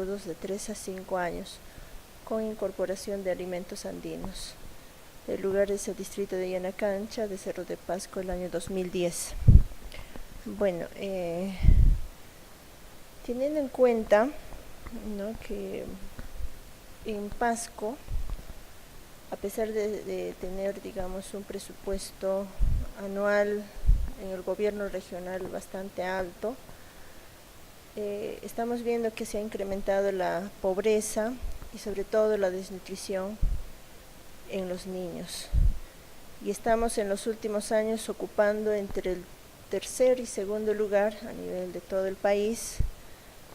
agudos de 3 a 5 años, con incorporación de alimentos andinos. El lugar es el distrito de Yanacancha, de Cerro de Pasco, el año 2010. Bueno, teniendo en cuenta, ¿no?, que en Pasco, a pesar de tener, digamos, un presupuesto anual en el gobierno regional bastante alto, estamos viendo que se ha incrementado la pobreza y sobre todo la desnutrición en los niños. Y estamos en los últimos años ocupando entre el tercer y segundo lugar a nivel de todo el país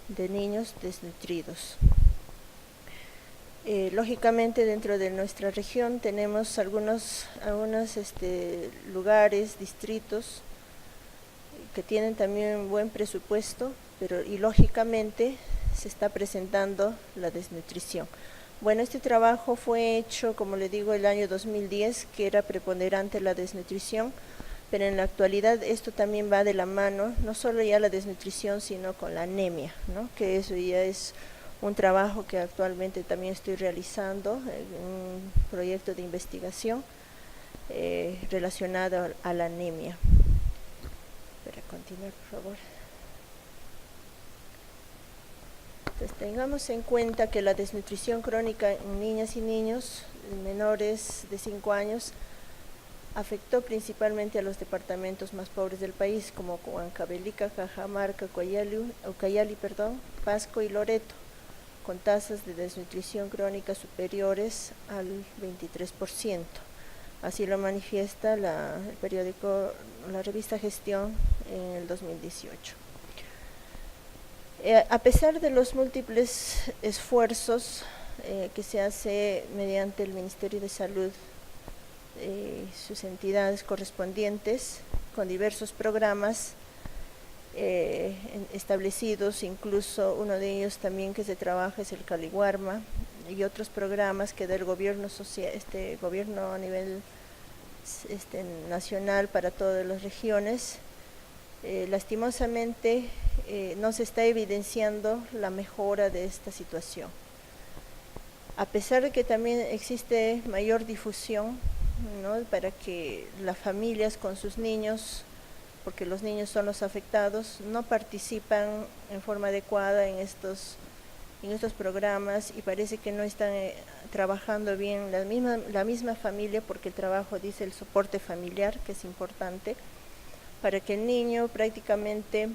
de niños desnutridos. Lógicamente dentro de nuestra región tenemos algunos lugares, distritos que tienen también un buen presupuesto, pero y lógicamente se está presentando la desnutrición. Bueno, este trabajo fue hecho, como le digo, el año 2010, que era preponderante la desnutrición, pero en la actualidad esto también va de la mano, no solo ya la desnutrición, sino con la anemia, ¿no?, que eso ya es un trabajo que actualmente también estoy realizando, un proyecto de investigación relacionado a la anemia. Para continuar, por favor. Entonces, tengamos en cuenta que la desnutrición crónica en niñas y niños menores de 5 años afectó principalmente a los departamentos más pobres del país, como Huancavelica, Cajamarca, Ucayali, Pasco y Loreto, con tasas de desnutrición crónica superiores al 23%. Así lo manifiesta el periódico, la revista Gestión en el 2018. A pesar de los múltiples esfuerzos que se hace mediante el Ministerio de Salud y sus entidades correspondientes, con diversos programas establecidos, incluso uno de ellos también que se trabaja es el Caliwarma, y otros programas que da el gobierno social, gobierno a nivel nacional para todas las regiones. Lastimosamente no se está evidenciando la mejora de esta situación. A pesar de que también existe mayor difusión, ¿no?, para que las familias con sus niños, porque los niños son los afectados, no participan en forma adecuada en estos programas, y parece que no están trabajando bien la misma familia, porque el trabajo dice el soporte familiar, que es importante, para que el niño prácticamente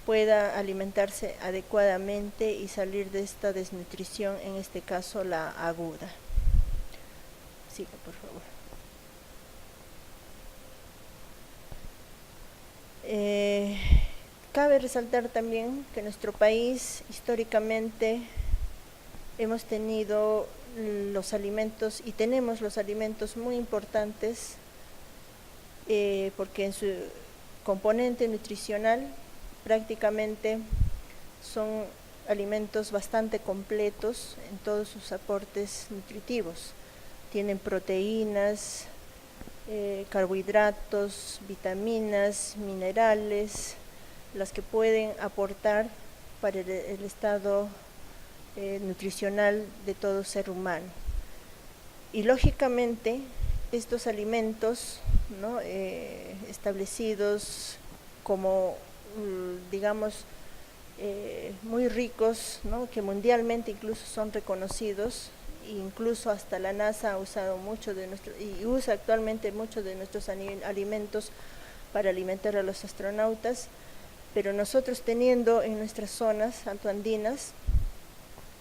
pueda alimentarse adecuadamente y salir de esta desnutrición, en este caso la aguda. Siga, por favor. Cabe resaltar también que en nuestro país históricamente hemos tenido los alimentos y tenemos los alimentos muy importantes, porque en su componente nutricional prácticamente son alimentos bastante completos en todos sus aportes nutritivos. Tienen proteínas, carbohidratos, vitaminas, minerales, las que pueden aportar para el estado nutricional de todo ser humano. Y lógicamente estos alimentos, ¿no?, establecidos como, digamos, muy ricos, ¿no?, que mundialmente incluso son reconocidos, incluso hasta la NASA ha usado mucho y usa actualmente muchos de nuestros alimentos para alimentar a los astronautas, pero nosotros teniendo en nuestras zonas altoandinas,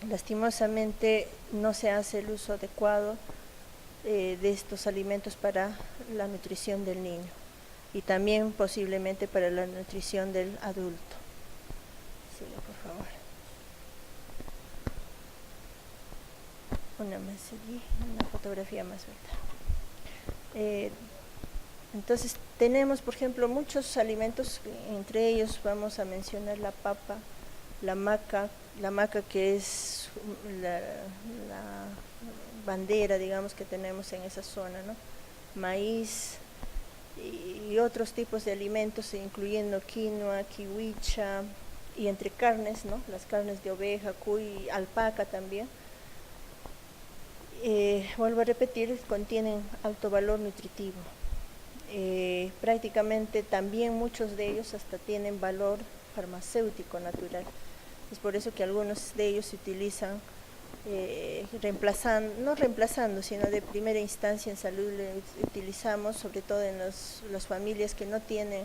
lastimosamente no se hace el uso adecuado de estos alimentos para la nutrición del niño y también posiblemente para la nutrición del adulto. Siga, por favor. Una fotografía más, ¿verdad? Entonces tenemos, por ejemplo, muchos alimentos, entre ellos vamos a mencionar la papa, la maca que es la bandera, digamos, que tenemos en esa zona, ¿no?, maíz y otros tipos de alimentos, incluyendo quinoa, kiwicha, y entre carnes, ¿no? Las carnes de oveja, cuy, alpaca también, vuelvo a repetir, contienen alto valor nutritivo. Prácticamente también muchos de ellos hasta tienen valor farmacéutico natural. Es por eso que algunos de ellos se utilizan no reemplazando, sino de primera instancia en salud le utilizamos, sobre todo en las familias que no tienen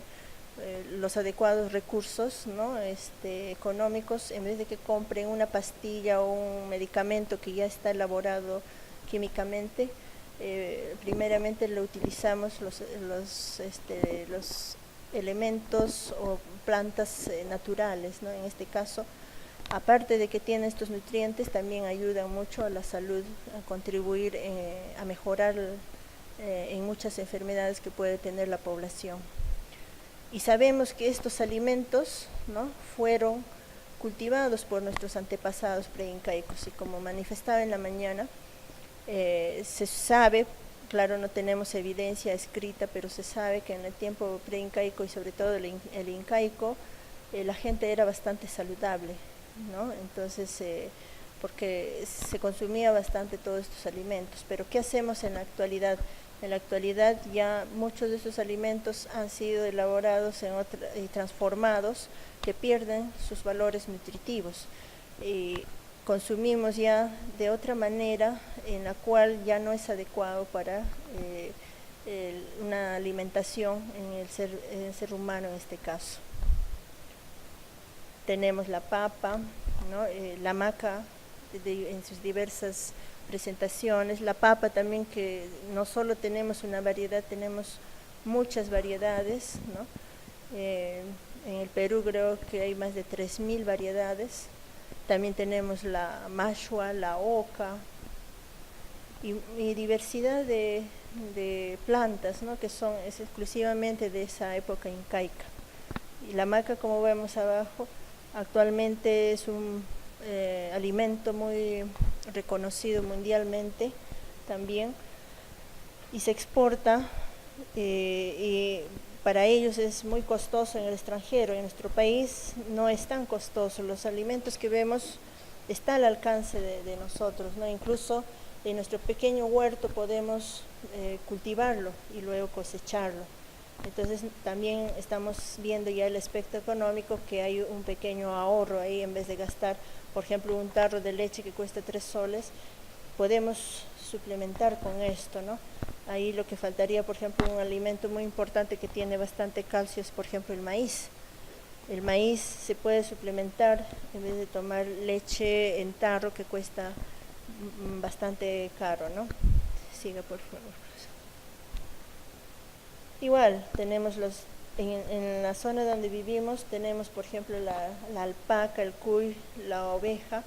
los adecuados recursos, ¿no? Económicos, en vez de que compren una pastilla o un medicamento que ya está elaborado químicamente, primeramente lo utilizamos los elementos o plantas naturales, ¿no? En este caso, aparte de que tiene estos nutrientes, también ayudan mucho a la salud, a contribuir a mejorar en muchas enfermedades que puede tener la población. Y sabemos que estos alimentos, ¿no?, fueron cultivados por nuestros antepasados preincaicos, y como manifestaba en la mañana, se sabe, claro, no tenemos evidencia escrita, pero se sabe que en el tiempo preincaico y sobre todo el incaico, la gente era bastante saludable, ¿no? Entonces, porque se consumía bastante todos estos alimentos. Pero ¿qué hacemos en la actualidad? En la actualidad ya muchos de esos alimentos han sido elaborados y transformados, que pierden sus valores nutritivos. Consumimos ya de otra manera, en la cual ya no es adecuado para una alimentación en el ser humano en este caso. Tenemos la papa, ¿no? La maca en sus diversas presentaciones, la papa también, que no solo tenemos una variedad, tenemos muchas variedades, ¿no? En el Perú creo que hay más de 3.000 variedades. También tenemos la mashua, la oca y diversidad de plantas, ¿no?, que es exclusivamente de esa época incaica. Y la maca, como vemos abajo, actualmente es un alimento muy reconocido mundialmente también, y se exporta, y para ellos es muy costoso en el extranjero. En nuestro país no es tan costoso. Los alimentos que vemos están al alcance de nosotros, ¿no? Incluso en nuestro pequeño huerto podemos cultivarlo y luego cosecharlo. Entonces también estamos viendo ya el aspecto económico, que hay un pequeño ahorro ahí. En vez de gastar, por ejemplo, un tarro de leche que cuesta 3 soles, podemos suplementar con esto, ¿no? Ahí lo que faltaría, por ejemplo, un alimento muy importante que tiene bastante calcio es, por ejemplo, el maíz. El maíz se puede suplementar en vez de tomar leche en tarro, que cuesta bastante caro, ¿no? Siga, por favor. Igual, tenemos en la zona donde vivimos, tenemos, por ejemplo, la alpaca, el cuy, la oveja,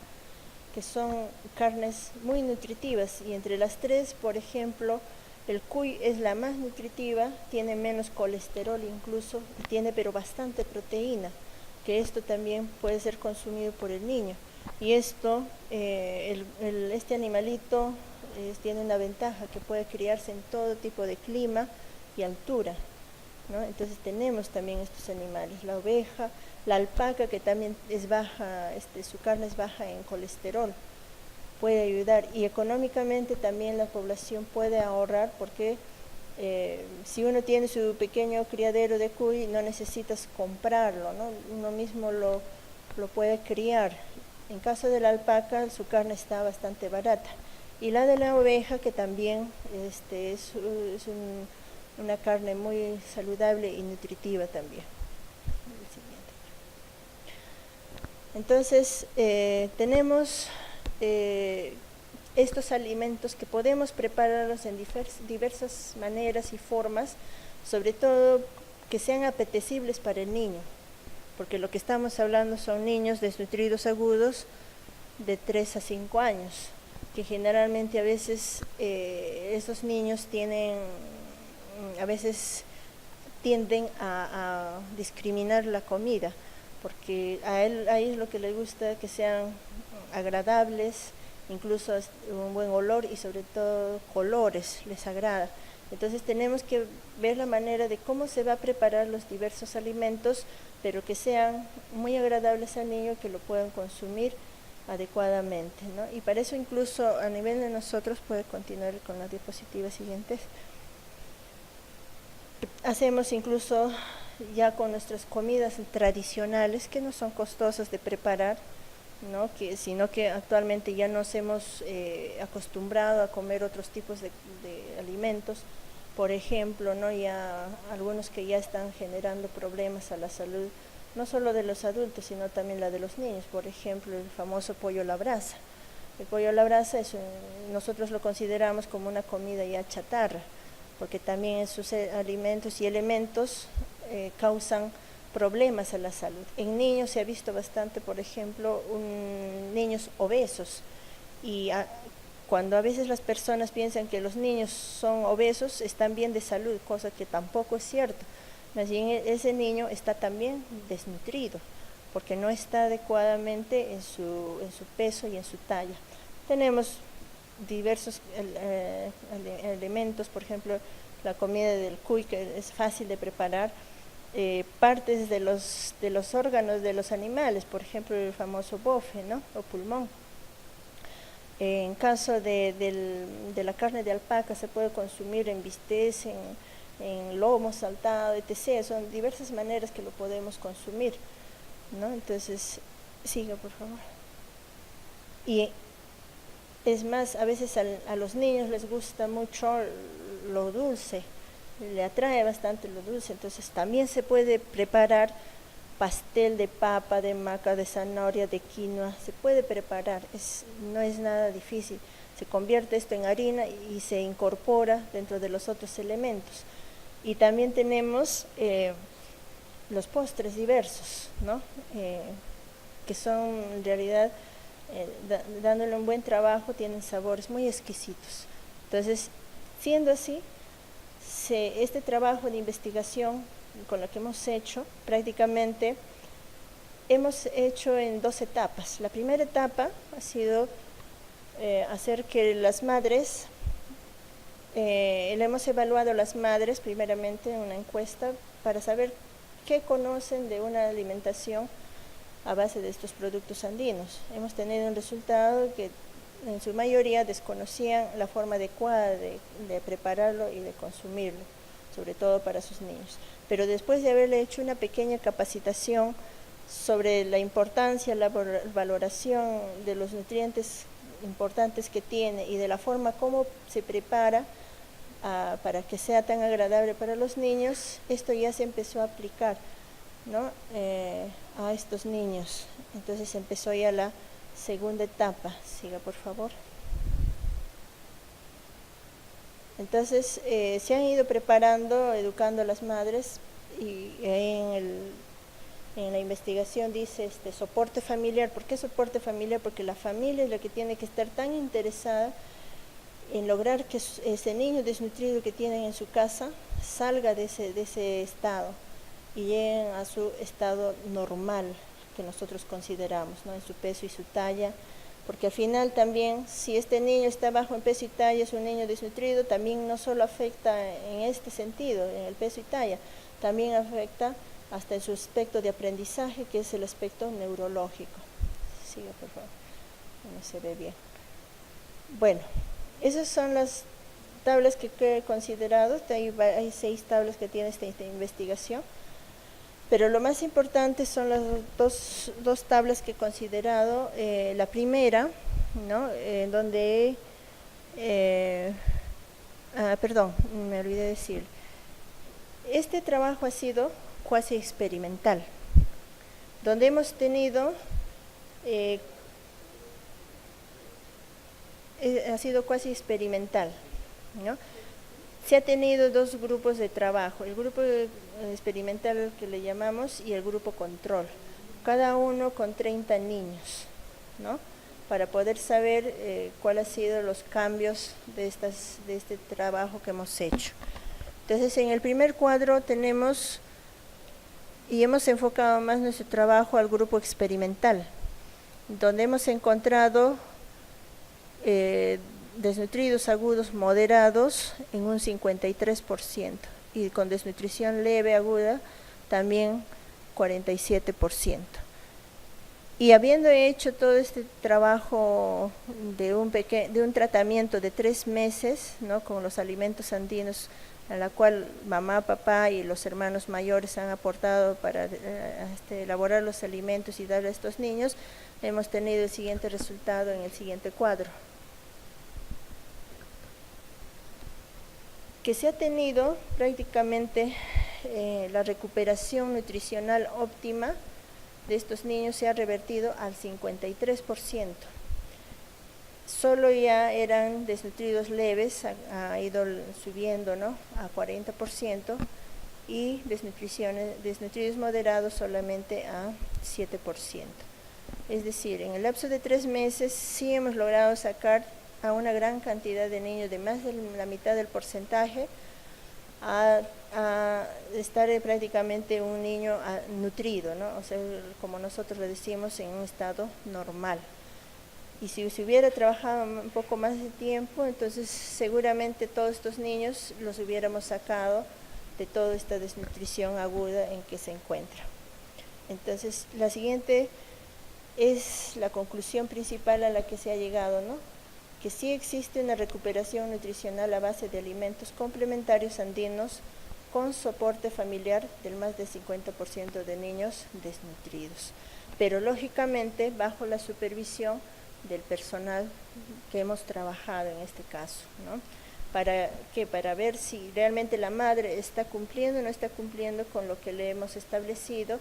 que son carnes muy nutritivas, y entre las tres, por ejemplo, el cuy es la más nutritiva, tiene menos colesterol incluso, y tiene pero bastante proteína, que esto también puede ser consumido por el niño. Y esto, este animalito tiene una ventaja, que puede criarse en todo tipo de clima y altura, ¿no? Entonces tenemos también estos animales, la oveja, la alpaca, que también es baja, su carne es baja en colesterol, puede ayudar. Y económicamente también la población puede ahorrar, porque si uno tiene su pequeño criadero de cuy, no necesitas comprarlo, ¿no? Uno mismo lo puede criar. En caso de la alpaca, su carne está bastante barata. Y la de la oveja, que también es una carne muy saludable y nutritiva también. Entonces, tenemos estos alimentos que podemos prepararlos en diversas maneras y formas, sobre todo que sean apetecibles para el niño, porque lo que estamos hablando son niños desnutridos agudos de 3 a 5 años, que generalmente a veces esos niños a veces tienden a discriminar la comida, porque a ellos lo que les gusta que sean agradables, incluso un buen olor y sobre todo colores les agrada. Entonces tenemos que ver la manera de cómo se va a preparar los diversos alimentos, pero que sean muy agradables al niño, que lo puedan consumir adecuadamente, ¿no? Y para eso incluso a nivel de nosotros, puede continuar con las diapositivas siguientes, hacemos incluso ya con nuestras comidas tradicionales, que no son costosas de preparar, ¿no? Sino que actualmente ya nos hemos acostumbrado a comer otros tipos de alimentos, por ejemplo, ¿no? Ya algunos que ya están generando problemas a la salud, no solo de los adultos, sino también la de los niños. Por ejemplo, el famoso pollo a la brasa. El pollo a la brasa nosotros lo consideramos como una comida ya chatarra, porque también sus alimentos y elementos causan problemas a la salud. En niños se ha visto bastante, por ejemplo, niños obesos, y cuando a veces las personas piensan que los niños son obesos, están bien de salud, cosa que tampoco es cierto. Más bien ese niño está también desnutrido, porque no está adecuadamente en su peso y en su talla. Tenemos diversos elementos, por ejemplo, la comida del cuy, que es fácil de preparar, partes de los órganos de los animales, por ejemplo el famoso bofe, ¿no? O pulmón. En caso de la carne de alpaca, se puede consumir en bistec, en lomo saltado, etc. Son diversas maneras que lo podemos consumir, ¿no? Entonces, siga por favor. Y es más, a veces a los niños les gusta mucho lo dulce, le atrae bastante lo dulce, entonces también se puede preparar pastel de papa, de maca, de zanahoria, de quinoa, se puede preparar, no es nada difícil. Se convierte esto en harina y se incorpora dentro de los otros elementos. Y también tenemos los postres diversos, ¿no? Que son en realidad, dándole un buen trabajo, tienen sabores muy exquisitos. Entonces, siendo así, este trabajo de investigación con lo que hemos hecho, prácticamente hemos hecho en 2 etapas. La primera etapa ha sido hacer que las madres, le hemos evaluado a las madres primeramente en una encuesta para saber qué conocen de una alimentación a base de estos productos andinos. Hemos tenido un resultado que en su mayoría desconocían la forma adecuada de prepararlo y de consumirlo, sobre todo para sus niños. Pero después de haberle hecho una pequeña capacitación sobre la importancia, la valoración de los nutrientes importantes que tiene y de la forma como se prepara para que sea tan agradable para los niños, esto ya se empezó a aplicar, ¿no? A estos niños. Entonces empezó ya la segunda etapa. Siga por favor. Entonces se han ido preparando, educando a las madres, y en la investigación dice soporte familiar. ¿Por qué soporte familiar? Porque la familia es la que tiene que estar tan interesada en lograr que ese niño desnutrido que tienen en su casa salga de ese estado y lleguen a su estado normal, que nosotros consideramos, ¿no? En su peso y su talla, porque al final también, si este niño está bajo en peso y talla, es un niño desnutrido, también no solo afecta en este sentido, en el peso y talla, también afecta hasta en su aspecto de aprendizaje, que es el aspecto neurológico. Siga por favor, no se ve bien. Bueno, esas son las tablas que he considerado. Hay 6 tablas que tiene esta investigación, pero lo más importante son las dos tablas que he considerado. La primera, ¿no? Donde perdón, me olvidé decir, este trabajo ha sido cuasi experimental, donde hemos tenido ha sido cuasi experimental, ¿no? Se ha tenido 2 grupos de trabajo, el grupo experimental que le llamamos y el grupo control, cada uno con 30 niños, ¿no? Para poder saber cuáles han sido los cambios de este trabajo que hemos hecho. Entonces, en el primer cuadro tenemos, y hemos enfocado más nuestro trabajo al grupo experimental, donde hemos encontrado desnutridos agudos moderados en un 53% y con desnutrición leve aguda también 47%. Y habiendo hecho todo este trabajo de un tratamiento de 3 meses, ¿no?, con los alimentos andinos, a la cual mamá, papá y los hermanos mayores han aportado para elaborar los alimentos y darle a estos niños, hemos tenido el siguiente resultado en el siguiente cuadro. Que se ha tenido prácticamente la recuperación nutricional óptima de estos niños se ha revertido al 53%. Solo ya eran desnutridos leves, ha ido subiendo, ¿no?, a 40%, y desnutridos moderados solamente a 7%. Es decir, en el lapso de 3 meses sí hemos logrado sacar a una gran cantidad de niños, de más de la mitad del porcentaje, a estar prácticamente un niño nutrido, ¿no?, o sea, como nosotros le decimos, en un estado normal. Y si se hubiera trabajado un poco más de tiempo, entonces seguramente todos estos niños los hubiéramos sacado de toda esta desnutrición aguda en que se encuentra. Entonces, la siguiente es la conclusión principal a la que se ha llegado, ¿no?, que sí existe una recuperación nutricional a base de alimentos complementarios andinos con soporte familiar del más del 50% de niños desnutridos, pero lógicamente bajo la supervisión del personal que hemos trabajado en este caso, ¿no? Para ver si realmente la madre está cumpliendo o no está cumpliendo con lo que le hemos establecido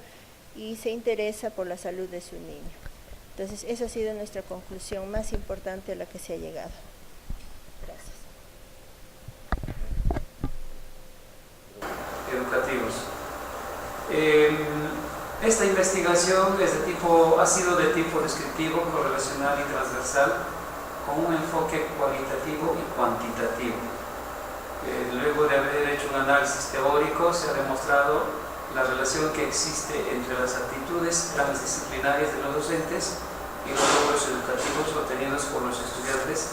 y se interesa por la salud de su niño. Entonces, esa ha sido nuestra conclusión más importante a la que se ha llegado. Gracias. Educativos. Esta investigación ha sido de tipo descriptivo, correlacional y transversal, con un enfoque cualitativo y cuantitativo. Luego de haber hecho un análisis teórico, se ha demostrado la relación que existe entre las actitudes transdisciplinarias de los docentes y los logros educativos obtenidos por los estudiantes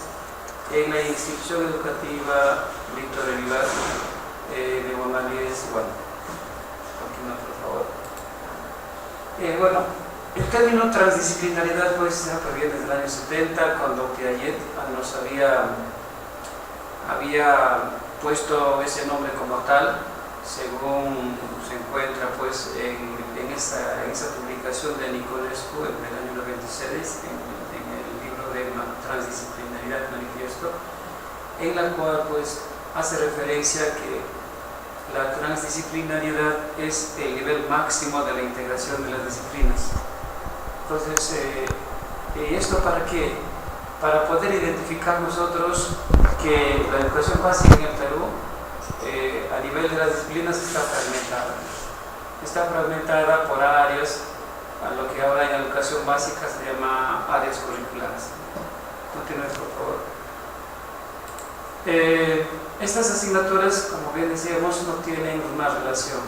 en la institución educativa Víctor Elibar de Guamalíes. Bueno, continúa por favor. Bueno, el término transdisciplinaridad pues se proviene desde el año 70, cuando Piaget nos había puesto ese nombre como tal, según se encuentra pues en esa publicación de Nicolescu en el año 96, en el libro de Transdisciplinaridad Manifiesto, en la cual pues hace referencia a que la transdisciplinariedad es el nivel máximo de la integración de las disciplinas. Entonces, ¿esto para qué? Para poder identificar nosotros que la educación básica en el Perú, a nivel de las disciplinas, está fragmentada. Está fragmentada por áreas, a lo que ahora en la educación básica se llama áreas curriculares. Continúe, por favor. Estas asignaturas, como bien decíamos, no tienen una relación,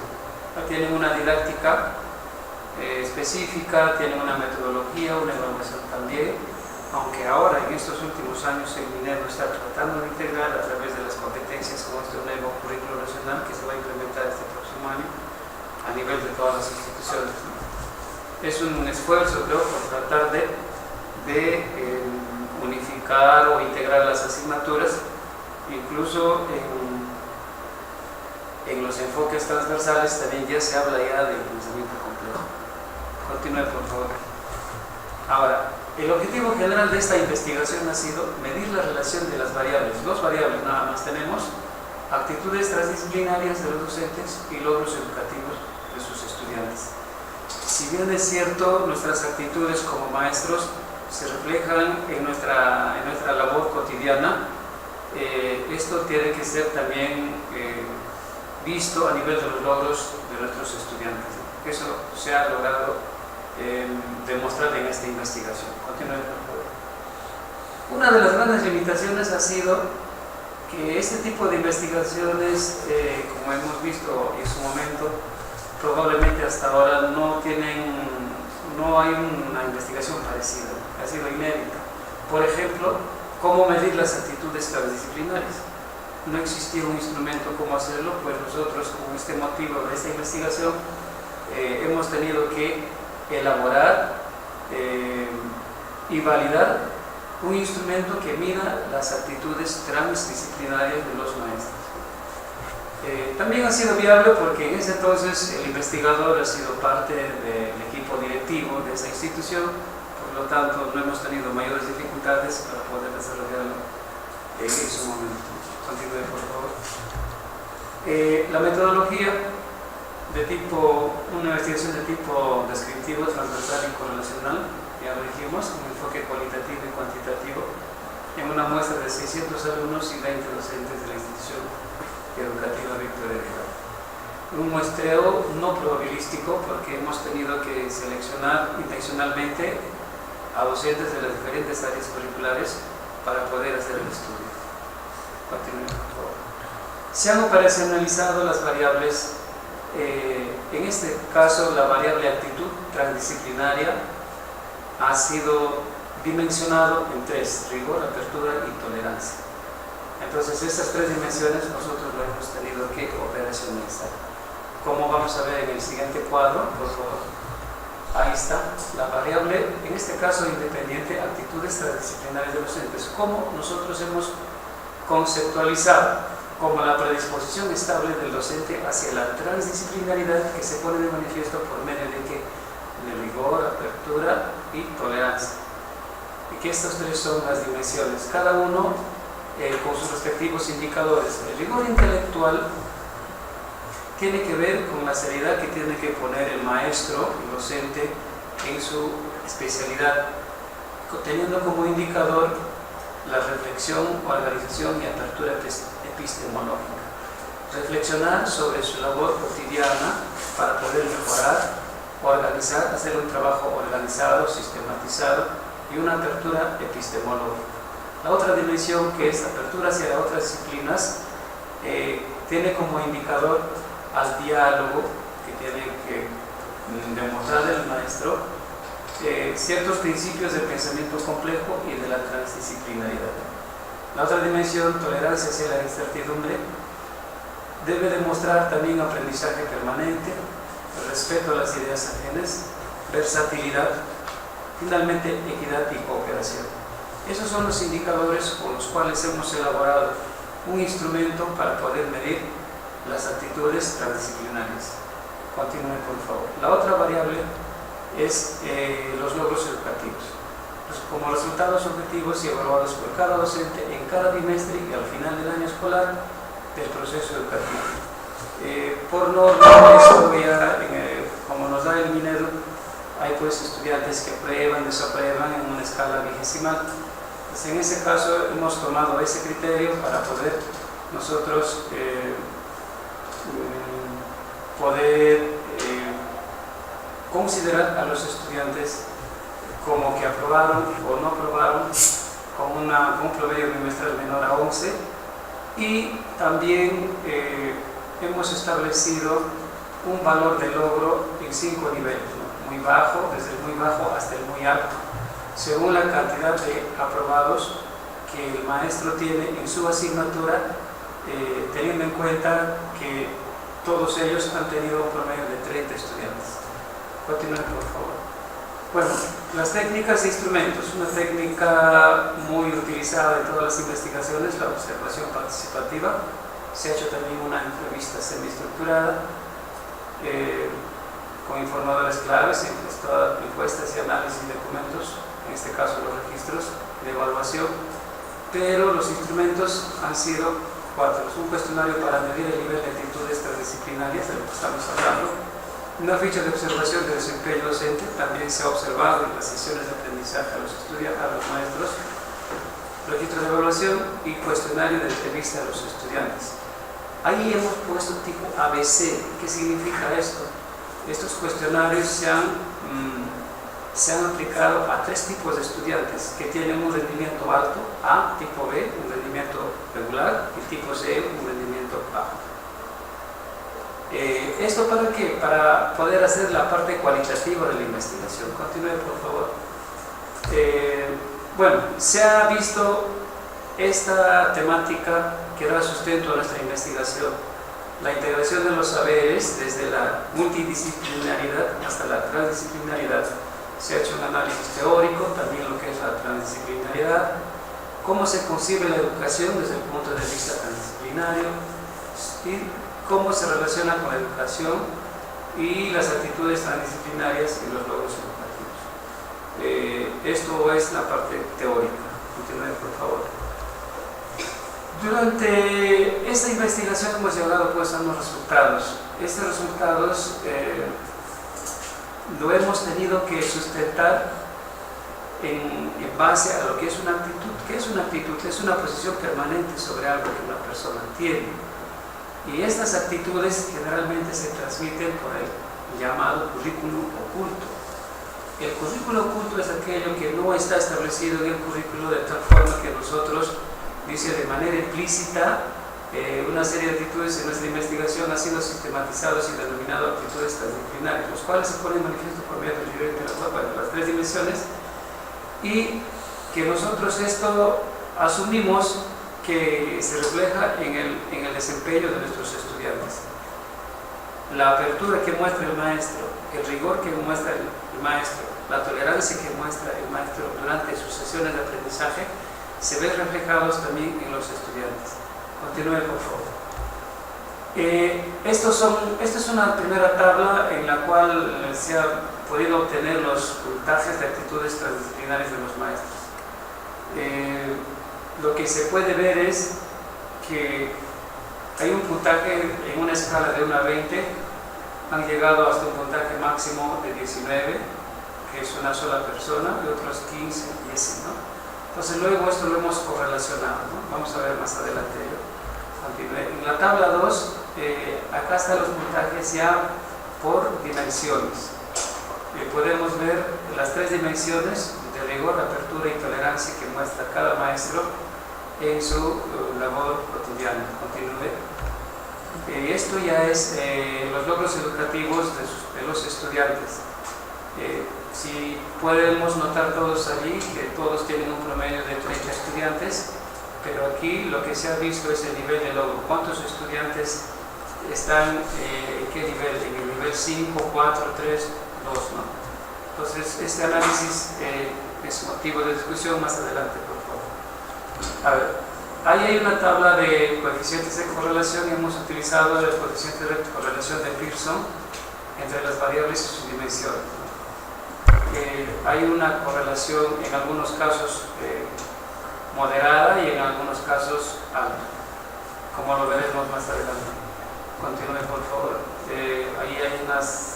no tienen una didáctica específica, tienen una metodología, una evaluación también, aunque ahora en estos últimos años el Minerva está tratando de integrar a través de las competencias como este nuevo currículo nacional que se va a implementar este próximo año a nivel de todas las instituciones, ¿no? Es un esfuerzo, creo, por tratar de unificar o integrar las asignaturas. Incluso en los enfoques transversales también ya se habla ya del pensamiento complejo. Continúe, por favor. Ahora, el objetivo general de esta investigación ha sido medir la relación de las variables. 2 variables nada más tenemos: actitudes transdisciplinarias de los docentes y logros educativos de sus estudiantes. Si bien es cierto, nuestras actitudes como maestros se reflejan en nuestra labor cotidiana, esto tiene que ser también visto a nivel de los logros de nuestros estudiantes. Eso se ha logrado demostrar en esta investigación. Continúen, por favor. Una de las grandes limitaciones ha sido que este tipo de investigaciones, como hemos visto en su momento, probablemente hasta ahora no hay una investigación parecida, ha sido inédita. Por ejemplo, ¿Cómo medir las actitudes transdisciplinarias? No existía un instrumento cómo hacerlo, pues nosotros, con este motivo de esta investigación, hemos tenido que elaborar y validar un instrumento que mida las actitudes transdisciplinarias de los maestros. También ha sido viable porque en ese entonces el investigador ha sido parte del equipo directivo de esa institución, por lo tanto no hemos tenido mayores dificultades para poder desarrollarlo en ese momento. Continúe, por favor. La metodología de tipo, una investigación de tipo descriptivo, transversal y correlacional, ya lo dijimos, un enfoque cualitativo y cuantitativo en una muestra de 600 alumnos y 20 docentes de la institución educativa Víctor Heredia. Un muestreo no probabilístico porque hemos tenido que seleccionar intencionalmente a docentes de las diferentes áreas curriculares para poder hacer el estudio. Continúe, por favor. Se han operacionalizado las variables, en este caso la variable actitud transdisciplinaria ha sido dimensionado en 3: rigor, apertura y tolerancia. Entonces estas 3 dimensiones nosotros lo hemos tenido que operacionalizar. Como vamos a ver en el siguiente cuadro, por favor. Ahí está la variable, en este caso independiente, actitudes transdisciplinarias de docentes. ¿Cómo nosotros hemos conceptualizado como la predisposición estable del docente hacia la transdisciplinaridad que se pone de manifiesto por medio de que de rigor, apertura y tolerancia, y que estos 3 son las dimensiones, cada uno con sus respectivos indicadores. El rigor intelectual tiene que ver con la seriedad que tiene que poner el maestro, el docente, en su especialidad, teniendo como indicador la reflexión, organización y apertura epistemológica. Reflexionar sobre su labor cotidiana para poder mejorar, organizar, hacer un trabajo organizado, sistematizado y una apertura epistemológica. La otra dimensión, que es apertura hacia las otras disciplinas, tiene como indicador al diálogo que tiene que demostrar el maestro, ciertos principios del pensamiento complejo y de la transdisciplinaridad. La otra dimensión, tolerancia hacia la incertidumbre, debe demostrar también aprendizaje permanente, respeto a las ideas ajenas, versatilidad, finalmente equidad y cooperación. Esos son los indicadores con los cuales hemos elaborado un instrumento para poder medir las actitudes transdisciplinarias. Continúe, por favor. La otra variable es los logros educativos, como resultados objetivos y evaluados por cada docente en cada bimestre y al final del año escolar del proceso educativo. Por norma, esto ya, como nos da el Minedu, hay pues estudiantes que aprueban, desaprueban en una escala vigesimal. Pues en ese caso hemos tomado ese criterio para poder nosotros poder considerar a los estudiantes como que aprobaron o no aprobaron con un promedio bimestral menor a 11, y también hemos establecido un valor de logro en 5 niveles, ¿no? Muy bajo, desde el muy bajo hasta el muy alto, según la cantidad de aprobados que el maestro tiene en su asignatura, teniendo en cuenta que todos ellos han tenido un promedio de 30 estudiantes. Continúen, por favor. Bueno, las técnicas e instrumentos. Una técnica muy utilizada en todas las investigaciones, la observación participativa. Se ha hecho también una entrevista semiestructurada con informadores claves, encuestas y análisis de documentos, en este caso los registros de evaluación. Pero los instrumentos han sido 4. Un cuestionario para medir el nivel de actitudes transdisciplinarias, de lo que estamos hablando. Una ficha de observación de desempeño docente, también se ha observado en las sesiones de aprendizaje a los estudiantes, a los maestros. Registro de evaluación y cuestionario de entrevista a los estudiantes. Ahí hemos puesto tipo ABC. ¿Qué significa esto? Estos cuestionarios se han aplicado a 3 tipos de estudiantes que tienen un rendimiento alto, A, tipo B, un rendimiento regular, y tipo C, un rendimiento bajo. ¿Esto para qué? Para poder hacer la parte cualitativa de la investigación. Continúe, por favor. Bueno, se ha visto esta temática que da sustento a nuestra investigación, la integración de los saberes desde la multidisciplinaridad hasta la transdisciplinaridad. Se ha hecho un análisis teórico, también lo que es la transdisciplinaridad, cómo se concibe la educación desde el punto de vista transdisciplinario y cómo se relaciona con la educación y las actitudes transdisciplinarias y los logros educativos. Esto es la parte teórica. Continúen, por favor. Durante esta investigación hemos llegado pues a unos resultados. Estos resultados lo hemos tenido que sustentar en base a lo que es una actitud. ¿Qué es una actitud? Es una posición permanente sobre algo que una persona tiene. Y estas actitudes generalmente se transmiten por el llamado currículum oculto. El currículo oculto es aquello que no está establecido en el currículo de tal forma que nosotros, dice de manera implícita, una serie de actitudes en nuestra investigación han sido sistematizados y denominados actitudes transdisciplinarias, los cuales se ponen manifiesto por medio del nivel de las tres dimensiones, y que nosotros esto asumimos que se refleja en el desempeño de nuestros estudiantes. La apertura que muestra el maestro, el rigor que muestra el maestro, la tolerancia que muestra el maestro durante sus sesiones de aprendizaje, se ven reflejados también en los estudiantes. Continúe, por favor. Esta es una primera tabla en la cual se ha podido obtener los puntajes de actitudes transdisciplinarias de los maestros. Lo que se puede ver es que hay un puntaje en una escala de 1 a 20, han llegado hasta un puntaje máximo de 19, que es una sola persona, y otros 15 y ese, ¿no? Entonces luego esto lo hemos correlacionado, ¿no? Vamos a ver más adelante ello. En la tabla 2, acá están los puntajes ya por dimensiones. Podemos ver las tres dimensiones de rigor, apertura y tolerancia que muestra cada maestro en su labor cotidiana. Continúe. Esto ya es los logros educativos de los estudiantes. Si podemos notar todos allí que todos tienen un promedio de 30 estudiantes, pero aquí lo que se ha visto es el nivel de logro. ¿Cuántos estudiantes están en qué nivel? En el nivel 5, 4, 3, 2, ¿no? Entonces, este análisis es motivo de discusión más adelante, por favor. A ver, ahí hay una tabla de coeficientes de correlación y hemos utilizado el coeficiente de correlación de Pearson entre las variables y sus dimensiones. Hay una correlación en algunos casos moderada y en algunos casos alta, como lo veremos más adelante. Continúe, por favor. Ahí hay unas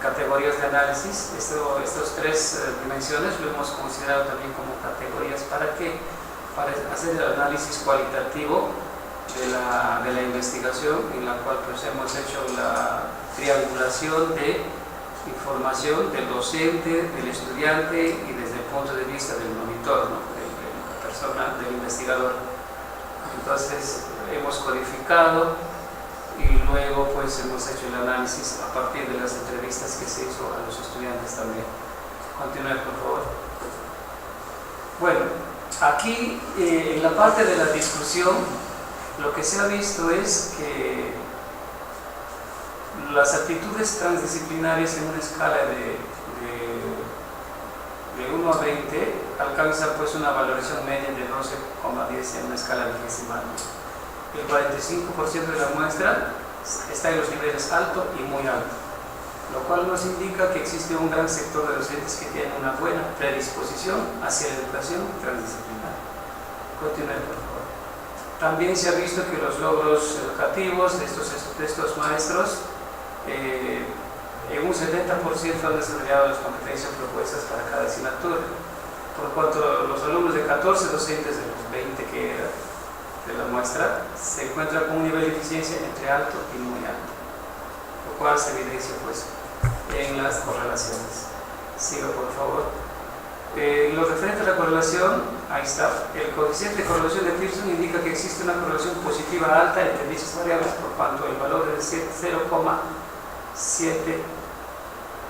categorías de análisis. Estas tres dimensiones lo hemos considerado también como categorías. ¿Para qué? Para hacer el análisis cualitativo de la investigación, en la cual pues hemos hecho la triangulación de información del docente, del estudiante y desde el punto de vista del monitor, ¿no? de la persona, del investigador. Entonces hemos codificado y luego pues hemos hecho el análisis a partir de las entrevistas que se hizo a los estudiantes también. Continúe, por favor. Bueno, aquí en la parte de la discusión lo que se ha visto es que las actitudes transdisciplinarias en una escala de 1 a 20 alcanzan pues una valoración media de 12,10 en una escala vigesimal. El 45% de la muestra está en los niveles alto y muy alto, lo cual nos indica que existe un gran sector de docentes que tienen una buena predisposición hacia la educación transdisciplinaria. Continúen, por favor. También se ha visto que los logros educativos de estos maestros en un 70% han desarrollado las competencias propuestas para cada asignatura, por cuanto los alumnos de 14 docentes de los 20 que era de la muestra se encuentran con un nivel de eficiencia entre alto y muy alto, lo cual se evidencia pues en las correlaciones. Siga, por favor. Lo referente a la correlación, ahí está, el coeficiente de correlación de Pearson indica que existe una correlación positiva alta entre dichas variables, por cuanto el valor es 0,7,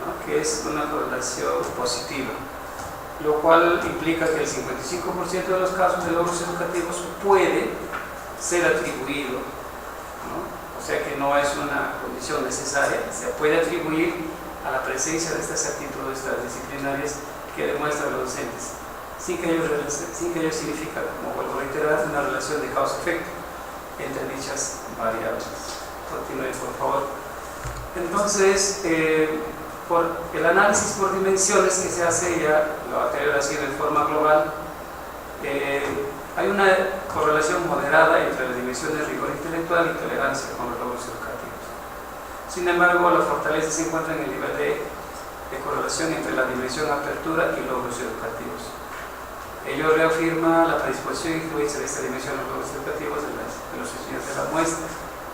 ¿no? que es una correlación positiva. lo cual implica que el 55% de los casos de logros educativos puede ser atribuido, ¿no? O sea que no es una condición necesaria, se puede atribuir a la presencia de estas actitudes transdisciplinarias que demuestran los docentes, sin que ello significa, como vuelvo a reiterar, una relación de causa-efecto entre dichas variables. Continúen, por favor. Entonces, por el análisis por dimensiones que se hace, ya lo anterior ha sido en forma global, hay una correlación moderada entre la dimensión de rigor intelectual y tolerancia con los logros educativos. Sin embargo, la fortaleza se encuentra en el nivel de correlación entre la dimensión apertura y logros educativos. Ello reafirma la predisposición e influencia de esta dimensión en los logros educativos de los estudiantes de la muestra.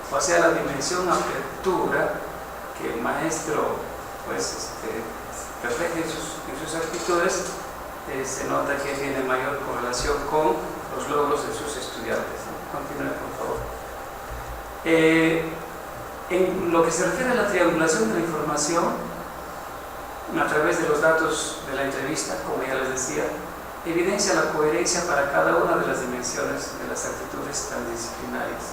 O sea, la dimensión apertura que el maestro pues, refleja en sus actitudes, se nota que tiene mayor correlación con los logros de sus estudiantes. Continúe, por favor. En lo que se refiere a la triangulación de la información, a través de los datos de la entrevista, como ya les decía, evidencia la coherencia para cada una de las dimensiones de las actitudes transdisciplinarias,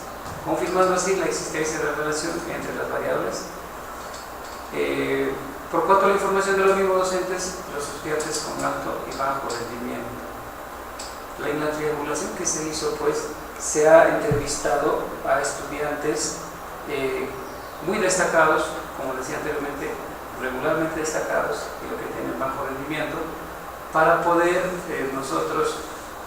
confirmando así la existencia de la relación entre las variables. Por cuanto a la información de los mismos docentes, los estudiantes con alto y bajo rendimiento. En la triangulación que se hizo, pues, se ha entrevistado a estudiantes muy destacados, como decía anteriormente, regularmente destacados y lo que tienen bajo rendimiento, para poder nosotros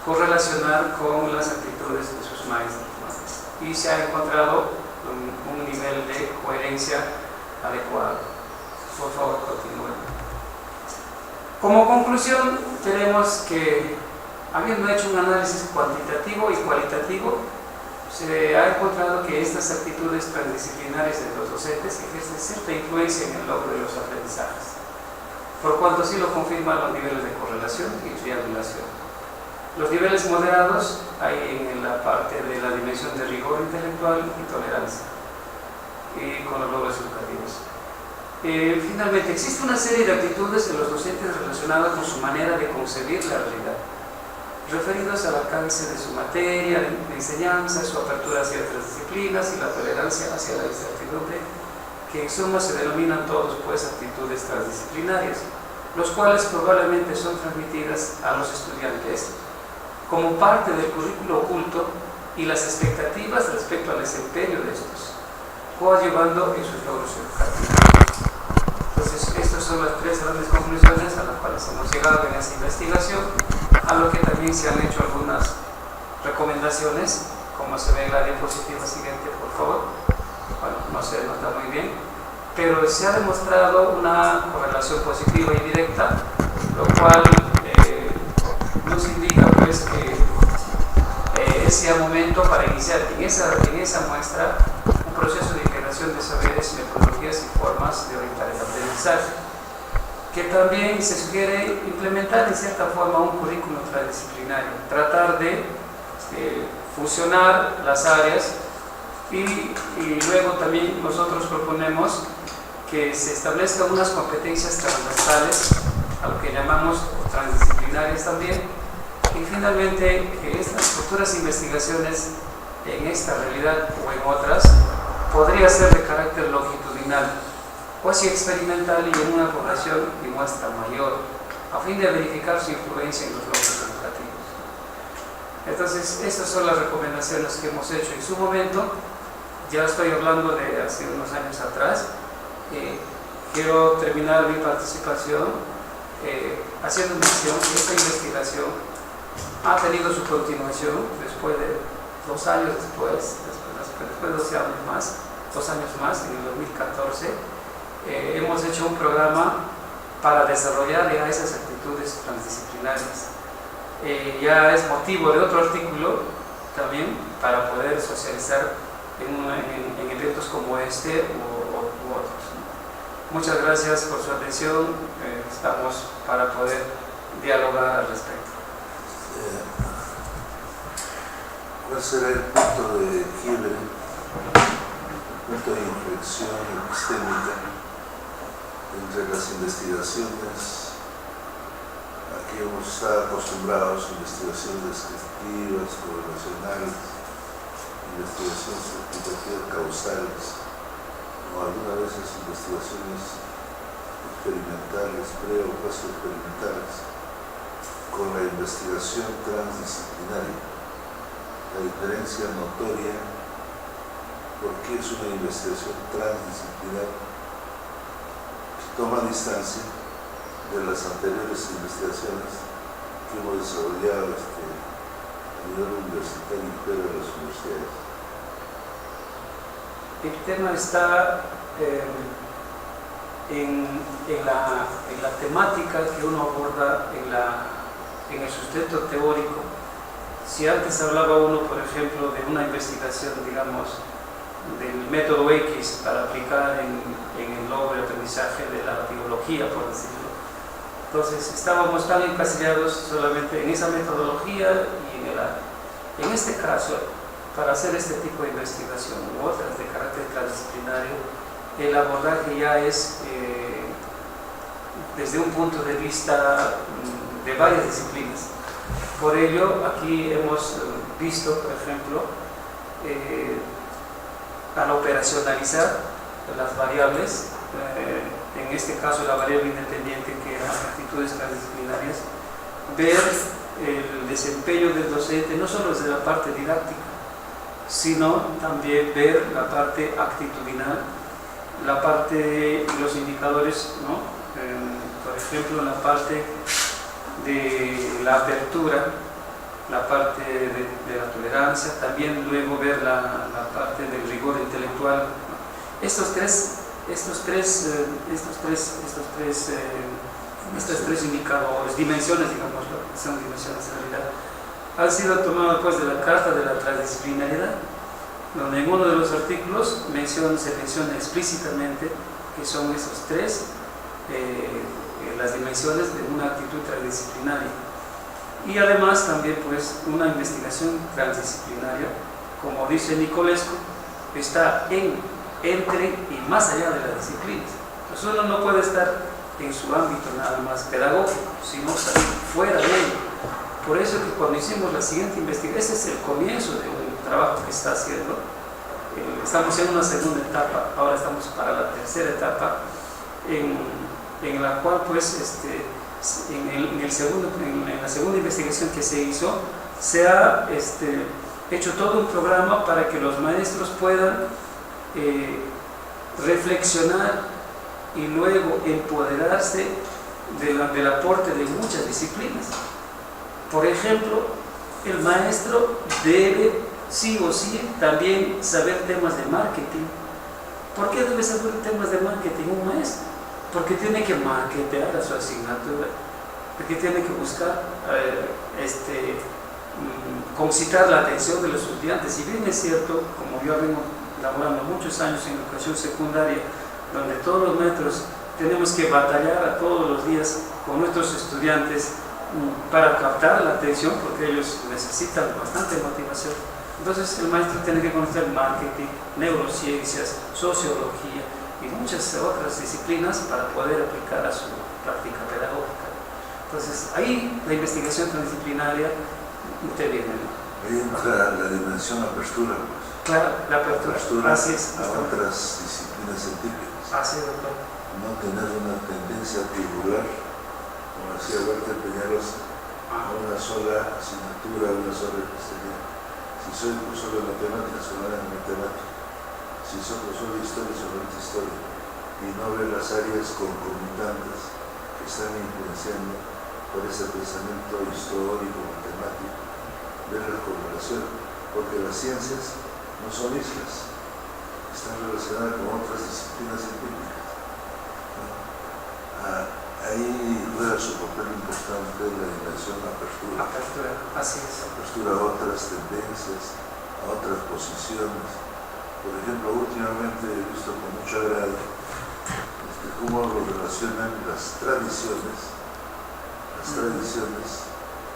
correlacionar con las actitudes de sus maestros, ¿no? Y se ha encontrado un nivel de coherencia adecuado. Por favor, continúen. Como conclusión, tenemos que, habiendo hecho un análisis cuantitativo y cualitativo, se ha encontrado que estas actitudes transdisciplinarias de los docentes ejercen cierta influencia en el logro de los aprendizajes, por cuanto así lo confirman los niveles de correlación y triangulación. Los niveles moderados hay en la parte de la dimensión de rigor intelectual y tolerancia, y con los logros educativos. Finalmente, existe una serie de actitudes de los docentes relacionadas con su manera de concebir la realidad, referidos al alcance de su materia de enseñanza, su apertura hacia otras disciplinas y la tolerancia hacia la incertidumbre, que en suma se denominan todos pues actitudes transdisciplinarias, los cuales probablemente son transmitidas a los estudiantes como parte del currículo oculto y las expectativas respecto al desempeño de estos, coadyuvando en sus logros educativos. Entonces, estas son las tres grandes conclusiones a las cuales hemos llegado en esta investigación, a lo que también se han hecho algunas recomendaciones, como se ve en la diapositiva siguiente, por favor. Bueno, no se nota muy bien, pero se ha demostrado una correlación positiva y directa, lo cual nos indica pues que es ya momento para iniciar en esa muestra un proceso de integración de saberes, metodologías y formas de orientar el aprendizaje, que también se sugiere implementar en cierta forma un currículo transdisciplinario, tratar de fusionar las áreas y luego también nosotros proponemos que se establezcan unas competencias transversales, a lo que llamamos transdisciplinarias también, y finalmente que estas futuras investigaciones en esta realidad o en otras podría ser de carácter longitudinal o así experimental y en una población y muestra mayor, a fin de verificar su influencia en los logros educativos. Entonces, estas son las recomendaciones que hemos hecho en su momento. Ya estoy hablando de hace unos años atrás. Quiero terminar mi participación haciendo mención que esta investigación ha tenido su continuación después de 2 años después de 2 años más, en el 2014, hemos hecho un programa para desarrollar ya esas actitudes transdisciplinarias. Ya es motivo de otro artículo también para poder socializar en eventos como este u otros. Muchas gracias por su atención. Estamos para poder dialogar al respecto. ¿Cuál será el punto de quiebre, el punto de inflexión epistémica entre las investigaciones a que hemos estado acostumbrados a investigaciones descriptivas, correlacionales, investigaciones explicativas causales, o algunas veces investigaciones experimentales, pre o post experimentales, con la investigación transdisciplinaria. La diferencia notoria, porque es una investigación transdisciplinaria que toma distancia de las anteriores investigaciones que hemos desarrollado a nivel universitario y fuera de las universidades. El tema está en la temática que uno aborda en el sustento teórico. Si antes hablaba uno, por ejemplo, de una investigación, digamos, del método X para aplicar en el logro y aprendizaje de la biología, por decirlo, entonces estábamos tan encasillados solamente en esa metodología y en el área. En este caso, para hacer este tipo de investigación u otras de carácter transdisciplinario, el abordaje ya es desde un punto de vista de varias disciplinas. Por ello, aquí hemos visto, por ejemplo, al operacionalizar las variables, en este caso la variable independiente que eran actitudes transdisciplinarias, ver el desempeño del docente no solo desde la parte didáctica, sino también ver la parte actitudinal, la parte de los indicadores, ¿no? Por ejemplo, la parte de la apertura, la parte de la tolerancia, también luego ver la parte del rigor intelectual. Estos tres indicadores, dimensiones, digamos, son dimensiones en realidad, han sido tomados pues de la Carta de la Transdisciplinariedad, donde en uno de los artículos se menciona explícitamente que son esos tres las dimensiones de una actitud transdisciplinaria. Y además también pues una investigación transdisciplinaria, como dice Nicolescu, está entre y más allá de las disciplinas. Entonces uno no puede estar en su ámbito nada más pedagógico, sino también fuera de ello. Por eso que cuando hicimos la siguiente investigación, ese es el comienzo del trabajo que está haciendo. Estamos en una segunda etapa, ahora estamos para la tercera etapa, en la cual pues en la segunda investigación que se hizo, se ha hecho todo un programa para que los maestros puedan reflexionar y luego empoderarse del aporte de muchas disciplinas. Por ejemplo, el maestro debe sí o sí también saber temas de marketing. ¿Por qué debe saber temas de marketing un maestro? Porque tiene que marketear a su asignatura, porque tiene que buscar concitar la atención de los estudiantes. Si bien es cierto, como yo vengo laborando muchos años en educación secundaria, donde todos los maestros tenemos que batallar a todos los días con nuestros estudiantes para captar la atención, porque ellos necesitan bastante motivación. Entonces el maestro tiene que conocer marketing, neurociencias, sociología y muchas otras disciplinas para poder aplicar a su práctica pedagógica. Entonces ahí la investigación transdisciplinaria interviene. Ahí entra la dimensión apertura, pues. Claro, la apertura. Así es. A otras disciplinas científicas. Así es, doctor. No tener una tendencia tubular, como decía Walter Peñalos, a una sola asignatura, una sola especialidad. Si soy profesor de matemáticas, solamente matemáticas. Si soy profesor de historia, solamente historia. Y no ver las áreas concomitantes que están influenciando por ese pensamiento histórico, matemático, ver la correlación, porque las ciencias no son islas, están relacionadas con otras disciplinas científicas. Ahí juega su papel importante la dimensión apertura. Apertura, así es. Apertura a otras tendencias, a otras posiciones. Por ejemplo, últimamente he visto con mucho agrado cómo lo relacionan las tradiciones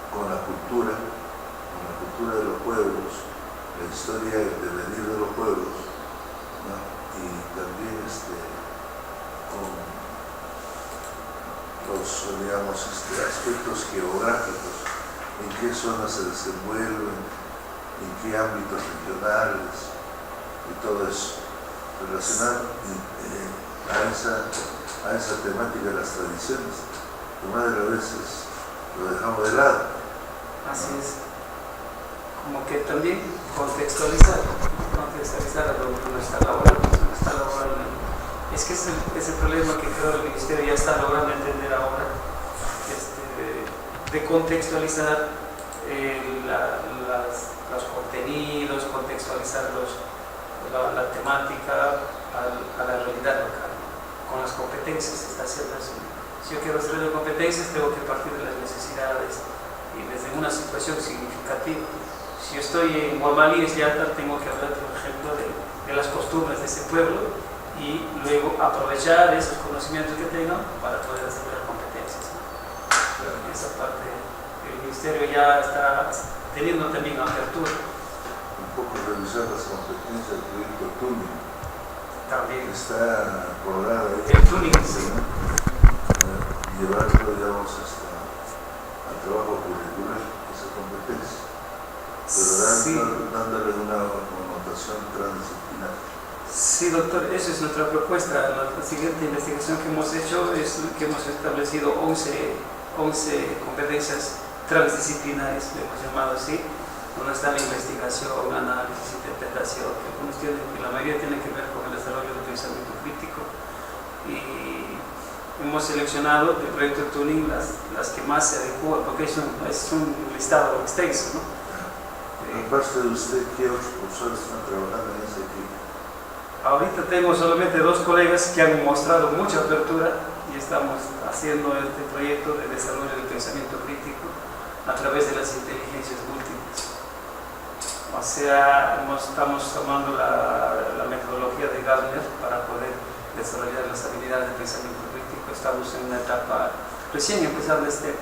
con la cultura de los pueblos, la historia del devenir de los pueblos, ¿no? Y también con digamos, aspectos geográficos, en qué zonas se desenvuelven, en qué ámbitos regionales y todo eso, relacionado a esa temática de las tradiciones, que más de las veces lo dejamos de lado. Así es. Como que también contextualizar a lo que uno está laborando. Es que es el problema que creo el Ministerio ya está logrando entender ahora, de contextualizar los contenidos, contextualizar la temática a la realidad local. Con las competencias se está haciendo así. Si yo quiero hacer de competencias, tengo que partir de las necesidades y desde una situación significativa. Si yo estoy en Guamalí, tengo que hablar, por ejemplo, de las costumbres de ese pueblo y luego aprovechar esos conocimientos que tengo para poder desarrollar competencias. En esa parte, el Ministerio ya está teniendo también apertura. Un poco revisar las competencias del proyecto Tuning. También. Está acordada ahí. El Tuning, sí. Llevarlo, digamos, al trabajo curricular, esa competencia. Pero dándole una connotación transdisciplinar. Sí, doctor, eso es nuestra propuesta. La siguiente investigación que hemos hecho es que hemos establecido 11 competencias transdisciplinares, lo hemos llamado así. Una está la investigación, análisis, interpretación, que algunos tienen, que la mayoría tienen que ver con el desarrollo del pensamiento crítico. Y hemos seleccionado del proyecto Tuning las que más se adecúan, porque es un listado extenso, ¿no? Aparte de usted, ¿qué otros profesores están trabajando en ese equipo? Ahorita tengo solamente 2 colegas que han mostrado mucha apertura y estamos haciendo este proyecto de desarrollo del pensamiento crítico a través de las inteligencias múltiples. O sea, estamos tomando la metodología de Gardner para poder desarrollar las habilidades de pensamiento crítico. Estamos en una etapa recién empezando este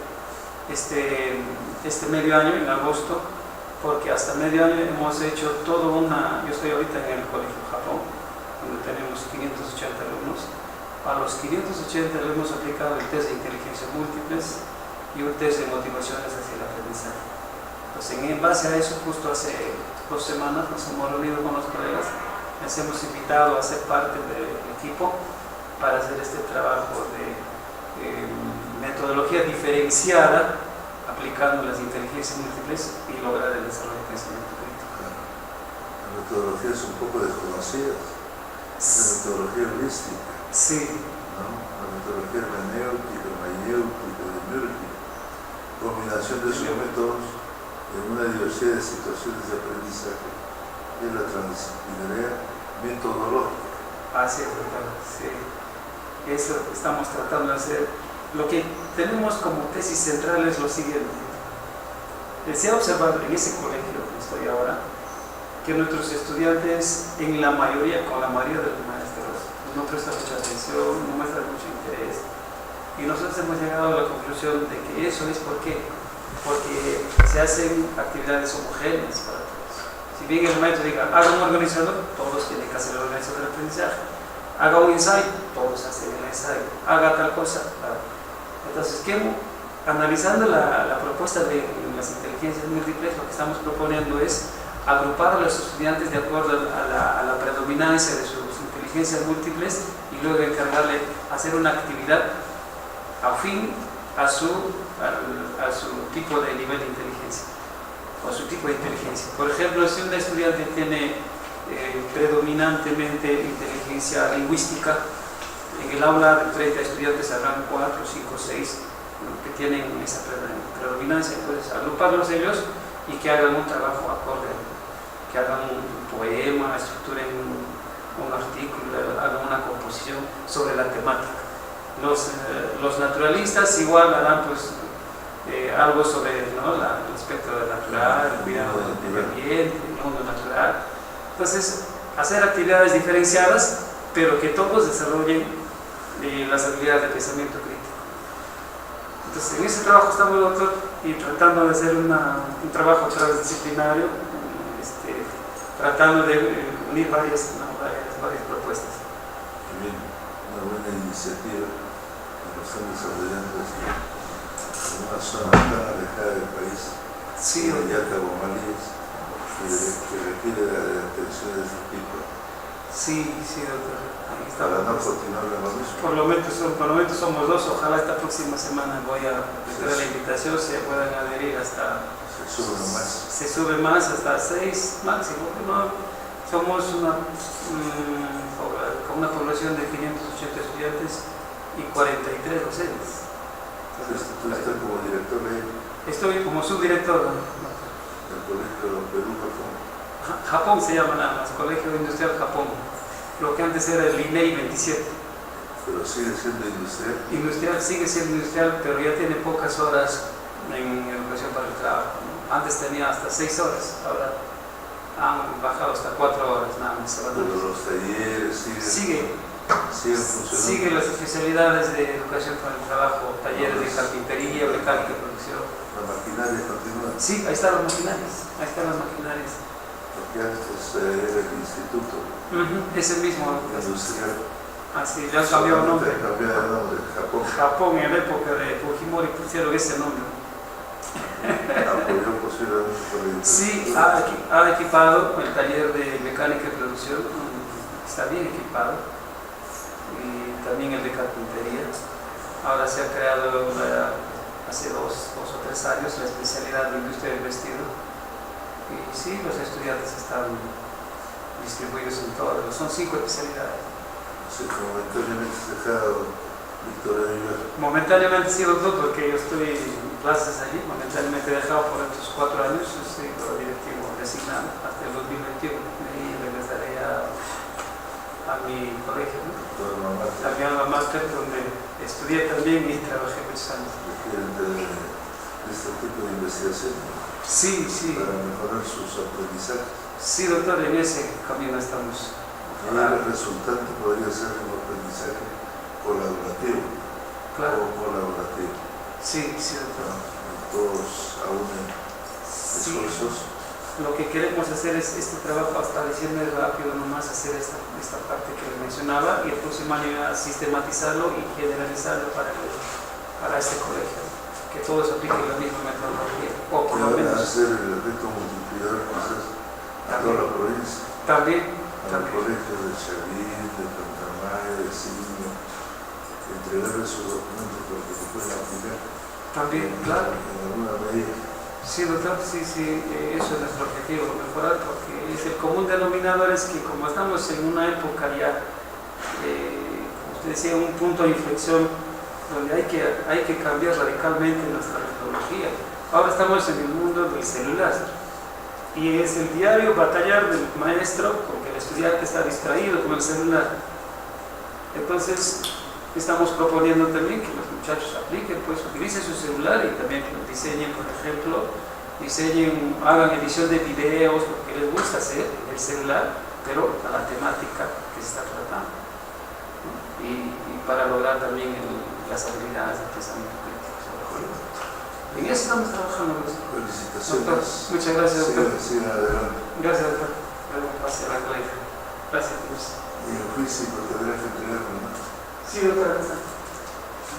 medio año, en agosto, porque hasta medio año hemos hecho yo estoy ahorita en el Colegio Japón, donde tenemos 580 alumnos. A los 580 le hemos aplicado el test de inteligencia múltiples y un test de motivaciones hacia el aprendizaje. Entonces, en base a eso, justo hace 2 semanas nos hemos reunido con los colegas, les hemos invitado a ser parte del equipo para hacer este trabajo de metodología diferenciada, aplicando las inteligencias múltiples y lograr el desarrollo del pensamiento crítico. La metodología es un poco desconocida, la metodología holística. Sí. ¿No? La metodología hermenéutica, mayéutica, demiúrgica, combinación de sus métodos en una diversidad de situaciones de aprendizaje, es la transdisciplinaria metodológica. Así es, doctor. Sí. Eso estamos tratando de hacer. Lo que tenemos como tesis central es lo siguiente. Se ha observado en ese colegio donde estoy ahora que nuestros estudiantes, con la mayoría de los maestros, no prestan mucha atención, no muestran mucho interés. Y nosotros hemos llegado a la conclusión de que eso es porque se hacen actividades homogéneas para todos. Si bien el maestro diga, haga un organizador, todos tienen que hacer el organizador de aprendizaje. Haga un ensayo, todos hacen el ensayo. Haga tal cosa. Entonces, analizando la propuesta de las inteligencias múltiples, lo que estamos proponiendo es agrupar a los estudiantes de acuerdo a la predominancia de sus inteligencias múltiples y luego encargarle hacer una actividad afín a su tipo de nivel de inteligencia o su tipo de inteligencia. Por ejemplo, si un estudiante tiene predominantemente inteligencia lingüística, en el aula de 30 estudiantes habrán 4, 5, 6 que tienen esa predominancia. Entonces, agruparlos ellos y que hagan un trabajo acorde, que hagan un poema, estructuren un artículo, hagan una composición sobre la temática. Los naturalistas igual harán algo sobre el aspecto natural, el cuidado del medio ambiente, el mundo natural. Entonces, hacer actividades diferenciadas, pero que todos desarrollen las habilidades de pensamiento crítico. Entonces, en ese trabajo estamos, doctor, y tratando de hacer un trabajo transdisciplinario, tratando de unir varias propuestas. Muy bien, una buena iniciativa de los están desarrollando en una zona tan alejada del país, Sí, como Yaca, Guamalíes, que requiere de atención de ese tipo. sí, doctor. Ahí está. Para no continuar lo mismo. Por lo menos somos dos. Ojalá esta próxima semana voy a meter la invitación, se puedan adherir hasta... Se sube más. Se sube más hasta 6 máximo. No, somos con una población de 580 estudiantes y 43 docentes. Tú estás como director de Estoy como subdirector del Colegio Perú-Japón. Japón se llama nada más, Colegio Industrial Japón, lo que antes era el INEI 27. Pero sigue siendo industrial. Industrial sigue siendo industrial, pero ya tiene pocas horas en educación para el trabajo. Antes tenía hasta 6 horas, ahora han bajado hasta 4 horas nada más. Pero los talleres siguen funcionando. Sigue las especialidades de educación para el trabajo, talleres de carpintería, mecánica y producción. La maquinaria continúa. Sí, ahí están las maquinarias, Porque antes era el instituto Es el mismo. industrial. Así, ya cambió el nombre. Cambió el nombre, Japón. Japón en la época de Fujimori pusieron ese nombre. Apoyó posiblemente por el Sí, ha equipado el taller de mecánica y producción, está bien equipado, y también el de carpintería. Ahora se ha creado hace dos o tres años la especialidad de industria del vestido, y sí, los estudiantes están distribuidos en todas, son 5 especialidades. Sí, momentáneamente se ha dejado Víctor Aguilar. Momentáneamente sí, doctor, porque yo estoy en clases allí, momentáneamente he dejado por estos 4 años, estoy como directivo designado hasta el 2021, y regresaré a mi colegio, ¿no? A mi alma mater, donde estudié también y trabajé muchos años. De este tipo de investigación Sí. para mejorar sus aprendizajes. Sí, doctor, en ese camino estamos. Y el resultante podría ser un aprendizaje colaborativo. Claro. O colaborativo. Sí, doctor. Todos aúnen Sí. esfuerzos. Lo que queremos hacer es este trabajo, hasta decirme rápido nomás, hacer esta parte que le mencionaba, y el próximo año ya sistematizarlo y generalizarlo para este colegio, que todos apliquen la misma metodología, o por lo menos hacer el efecto multiplicador quizás a toda la provincia. también. A los colegios de Chavín, de Pantamá, de Signo, entregarles sus documentos para que se puedan aplicar. También, claro. En alguna medida. Sí, doctor, sí, eso es nuestro objetivo, mejorar, porque el común denominador es que como estamos en una época ya, como usted decía, un punto de inflexión donde hay que cambiar radicalmente nuestra metodología. Ahora estamos en el mundo del celular y es el diario batallar del maestro porque el estudiante está distraído con el celular. Entonces, estamos proponiendo también que los muchachos apliquen, pues utilicen su celular y también que lo diseñen, por ejemplo, hagan edición de videos, lo que les gusta hacer en el celular, pero a la temática que se está tratando, ¿no? Y para lograr también las habilidades de pensamiento crítico. En eso estamos trabajando. Felicitaciones. Doctor, muchas gracias, doctor. Sigan adelante. Gracias, doctor. Pase a la colega. Gracias, Dios. Y el juicio tendrá que entregarlo, ¿no? Sí, doctor.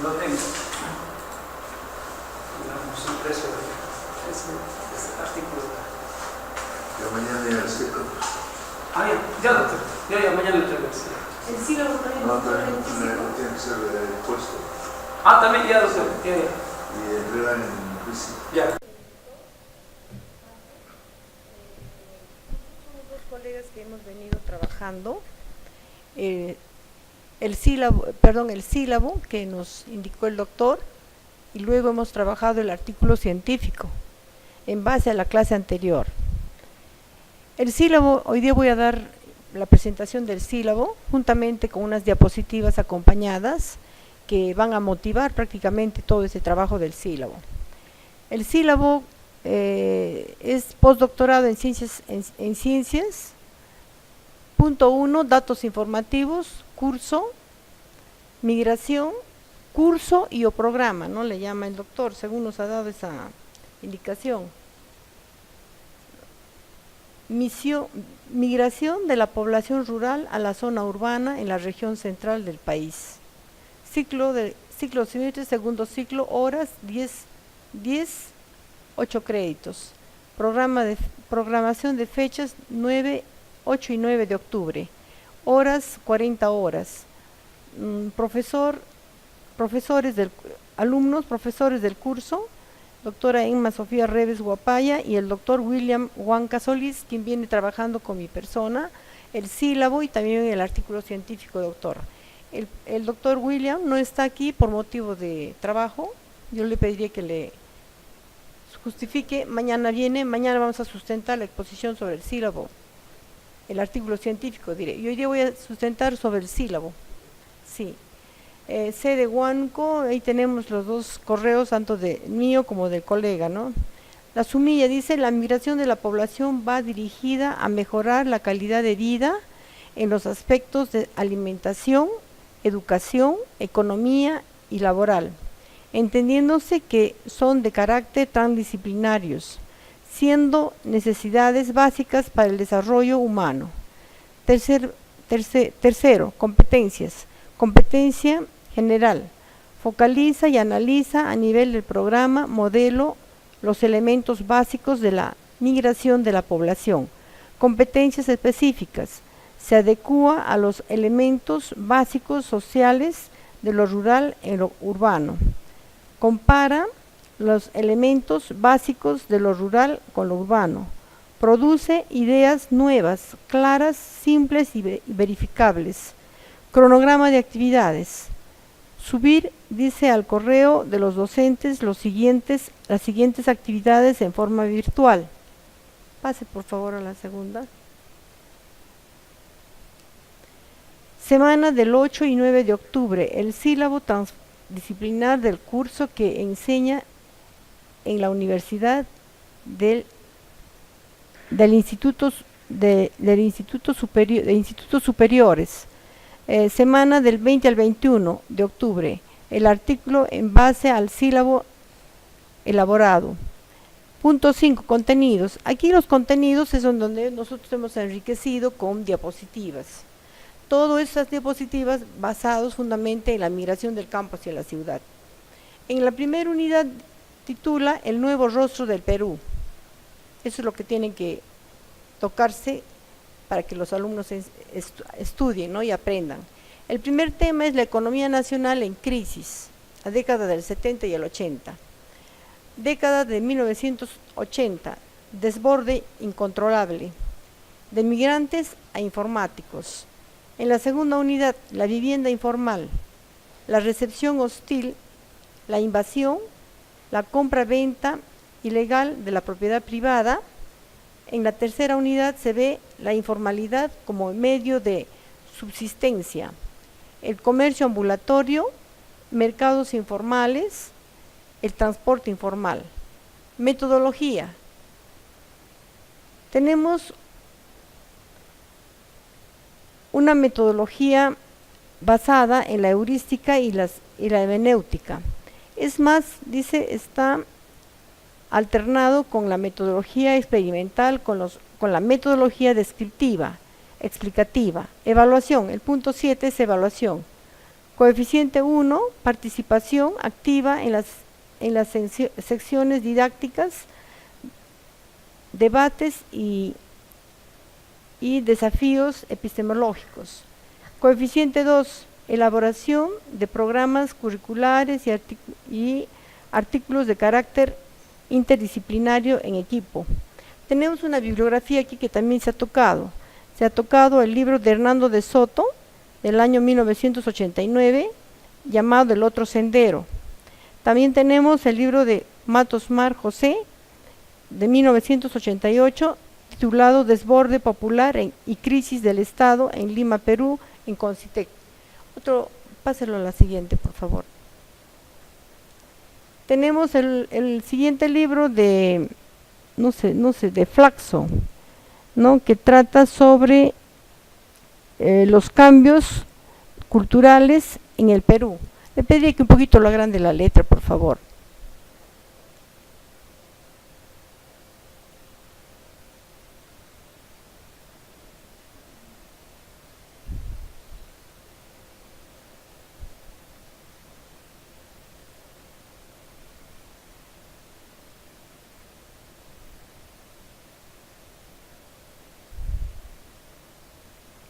Lo tengo. Digamos, impreso ese artículo. Ya mañana ya el seco. Ya, doctor. Ya, mañana le traigo. El sílabo también. No, también tiene que ser puesto. También ya, doctor. Ya. Y entregan en el juicio. Ya. Somos 2 colegas que hemos venido trabajando. El sílabo que nos indicó el doctor, y luego hemos trabajado el artículo científico en base a la clase anterior. El sílabo, hoy día voy a dar la presentación del sílabo juntamente con unas diapositivas acompañadas que van a motivar prácticamente todo ese trabajo del sílabo. El sílabo es postdoctorado en ciencias. Punto 1, datos informativos, curso, migración, curso y o programa, ¿no? Le llama el doctor, según nos ha dado esa indicación. Migración de la población rural a la zona urbana en la región central del país. Ciclo de ciclo semestre, segundo ciclo, horas 8 créditos. Programación de fechas 9, 8 y 9 de octubre. Horas 40 horas. Profesores del curso, doctora Emma Sofía Reves Guapaya y el doctor William Huanca Solís, quien viene trabajando con mi persona, el sílabo y también el artículo científico, doctor. El doctor William no está aquí por motivo de trabajo, yo le pediría que le justifique, mañana vamos a sustentar la exposición sobre el sílabo, el artículo científico, diré. Yo hoy día voy a sustentar sobre el sílabo, sí. C de Huanco, ahí tenemos los dos correos, tanto de mío como del colega, ¿no? La Sumilla dice, la migración de la población va dirigida a mejorar la calidad de vida en los aspectos de alimentación, educación, economía y laboral, entendiéndose que son de carácter transdisciplinarios, siendo necesidades básicas para el desarrollo humano. Tercero, competencias. Competencia general. Focaliza y analiza a nivel del programa modelo los elementos básicos de la migración de la población. Competencias específicas. Se adecúa a los elementos básicos sociales de lo rural en lo urbano. Compara los elementos básicos de lo rural con lo urbano. Produce ideas nuevas, claras, simples y verificables. Cronograma de actividades. Subir, dice al correo de los docentes las siguientes actividades en forma virtual. Pase por favor a la segunda. Semana del 8 y 9 de octubre, el sílabo transdisciplinar del curso que enseña en la Universidad del Instituto Institutos Superiores. Semana del 20 al 21 de octubre, el artículo en base al sílabo elaborado. Punto 5, contenidos. Aquí los contenidos es donde nosotros hemos enriquecido con diapositivas. Todas esas diapositivas basadas fundamentalmente en la migración del campo hacia la ciudad. En la primera unidad titula El nuevo rostro del Perú. Eso es lo que tienen que tocarse para que los alumnos estudien, ¿no? Y aprendan. El primer tema es la economía nacional en crisis, la década del 70 y el 80. Década de 1980, desborde incontrolable, de migrantes a informáticos. En la segunda unidad, la vivienda informal, la recepción hostil, la invasión, la compra-venta ilegal de la propiedad privada. En la tercera unidad se ve la informalidad como medio de subsistencia, el comercio ambulatorio, mercados informales, el transporte informal. Metodología. Tenemos una metodología basada en la heurística y la hermenéutica. Es más, dice, está alternado con la metodología experimental, con la metodología descriptiva, explicativa. Evaluación, el punto 7 es evaluación. Coeficiente 1, participación activa en las secciones didácticas, debates y desafíos epistemológicos. Coeficiente 2, elaboración de programas curriculares y artículos de carácter interdisciplinario en equipo. Tenemos una bibliografía aquí que también se ha tocado. Se ha tocado el libro de Hernando de Soto, del año 1989, llamado El otro sendero. También tenemos el libro de Matos Mar José, de 1988, titulado Desborde Popular y Crisis del Estado en Lima, Perú, en Concitec. Páselo a la siguiente, por favor. Tenemos el siguiente libro de, de Flaxo, ¿no? Que trata sobre los cambios culturales en el Perú. Le pediría que un poquito lo agrande la letra, por favor.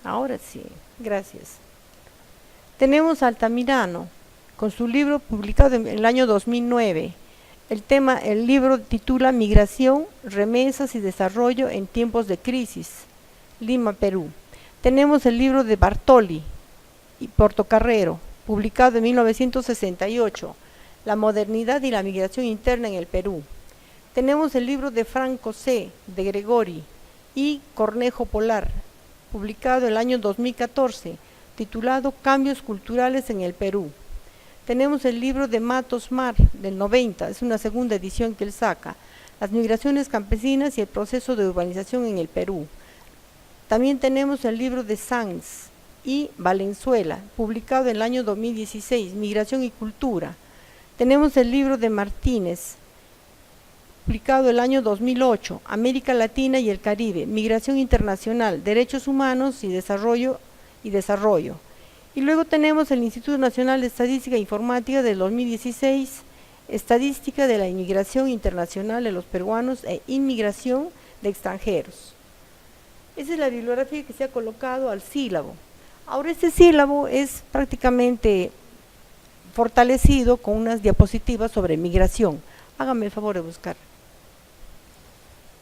Ahora sí, gracias. Tenemos a Altamirano, con su libro publicado en el año 2009. El libro titula Migración, remesas y desarrollo en tiempos de crisis, Lima, Perú. Tenemos el libro de Bartoli y Portocarrero, publicado en 1968, La modernidad y la migración interna en el Perú. Tenemos el libro de Franco C., de Gregori, y Cornejo Polar, publicado en el año 2014, titulado Cambios culturales en el Perú. Tenemos el libro de Matos Mar, del 90, es una segunda edición que él saca, Las migraciones campesinas y el proceso de urbanización en el Perú. También tenemos el libro de Sanz y Valenzuela, publicado en el año 2016, Migración y Cultura. Tenemos el libro de Martínez, publicado el año 2008, América Latina y el Caribe, Migración Internacional, Derechos Humanos y Desarrollo. Y luego tenemos el Instituto Nacional de Estadística e Informática del 2016, Estadística de la Inmigración Internacional de los Peruanos e Inmigración de Extranjeros. Esa es la bibliografía que se ha colocado al sílabo. Ahora este sílabo es prácticamente fortalecido con unas diapositivas sobre migración. Hágame el favor de buscar.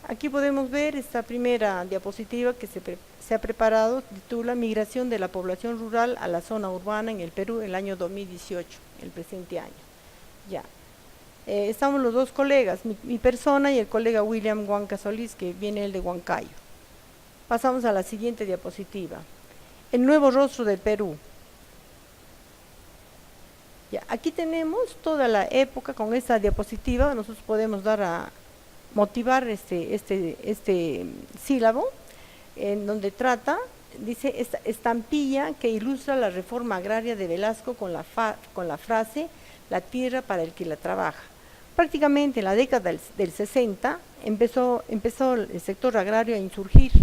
Aquí podemos ver esta primera diapositiva que se ha preparado, titula Migración de la población rural a la zona urbana en el Perú el año 2018, el presente año. Ya. Estamos los dos colegas, mi persona y el colega William Huanca Solís, que viene él de Huancayo. Pasamos a la siguiente diapositiva. El nuevo rostro del Perú. Ya, aquí tenemos toda la época con esta diapositiva, nosotros podemos dar a motivar este sílabo, en donde trata, dice, esta estampilla que ilustra la reforma agraria de Velasco con la frase, la tierra para el que la trabaja. Prácticamente en la década del 60 empezó el sector agrario a insurgir.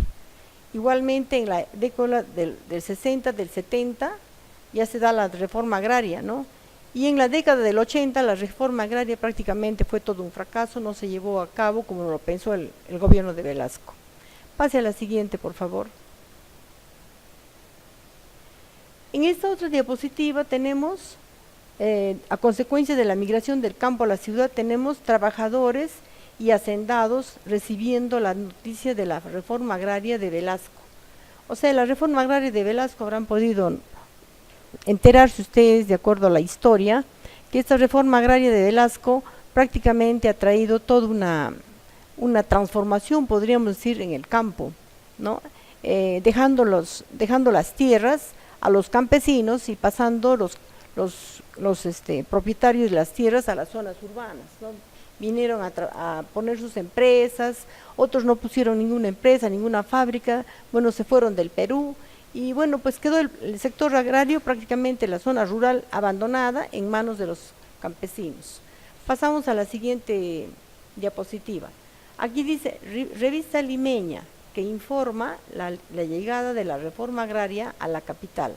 Igualmente en la década del 60, del 70, ya se da la reforma agraria, ¿no? Y en la década del 80 la reforma agraria prácticamente fue todo un fracaso, no se llevó a cabo como lo pensó el gobierno de Velasco. Pase a la siguiente, por favor. En esta otra diapositiva tenemos, a consecuencia de la migración del campo a la ciudad, tenemos trabajadores y hacendados recibiendo la noticia de la reforma agraria de Velasco. O sea, la reforma agraria de Velasco habrán podido enterarse ustedes, de acuerdo a la historia, que esta reforma agraria de Velasco prácticamente ha traído toda una transformación, podríamos decir, en el campo, ¿no? Dejando las tierras a los campesinos y pasando los propietarios de las tierras a las zonas urbanas, ¿no? Vinieron a poner sus empresas, otros no pusieron ninguna empresa, ninguna fábrica, bueno, se fueron del Perú, y bueno, pues quedó el sector agrario, prácticamente la zona rural abandonada en manos de los campesinos. Pasamos a la siguiente diapositiva. Aquí dice, revista limeña, que informa la llegada de la reforma agraria a la capital.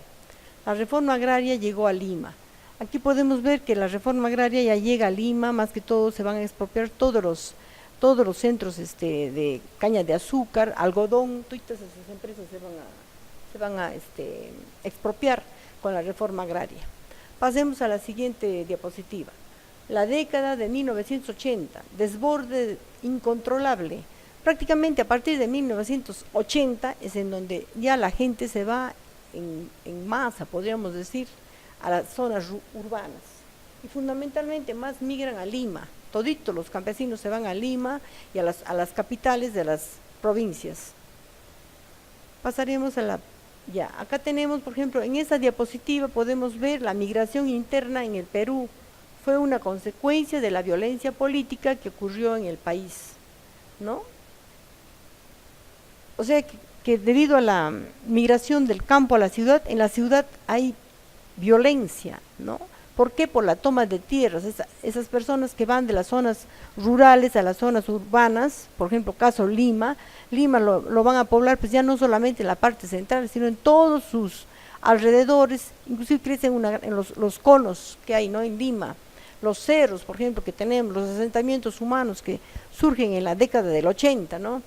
La reforma agraria llegó a Lima. Aquí podemos ver que la reforma agraria ya llega a Lima, más que todo se van a expropiar todos los centros de caña de azúcar, algodón, todas esas empresas se van a expropiar con la reforma agraria. Pasemos a la siguiente diapositiva. La década de 1980, desborde incontrolable. Prácticamente a partir de 1980 es en donde ya la gente se va en masa, podríamos decir, a las zonas urbanas. Y fundamentalmente más migran a Lima. Toditos los campesinos se van a Lima y a las capitales de las provincias. Pasaremos a la... Ya, acá tenemos, por ejemplo, en esta diapositiva podemos ver la migración interna en el Perú. Fue una consecuencia de la violencia política que ocurrió en el país, ¿no? O sea que debido a la migración del campo a la ciudad, en la ciudad hay violencia, ¿no? ¿Por qué? Por la toma de tierras. Esas personas que van de las zonas rurales a las zonas urbanas, por ejemplo, caso Lima lo van a poblar pues ya no solamente en la parte central, sino en todos sus alrededores, inclusive crecen en los conos que hay, ¿no? En Lima, los cerros, por ejemplo, que tenemos, los asentamientos humanos que surgen en la década del 80, ¿no?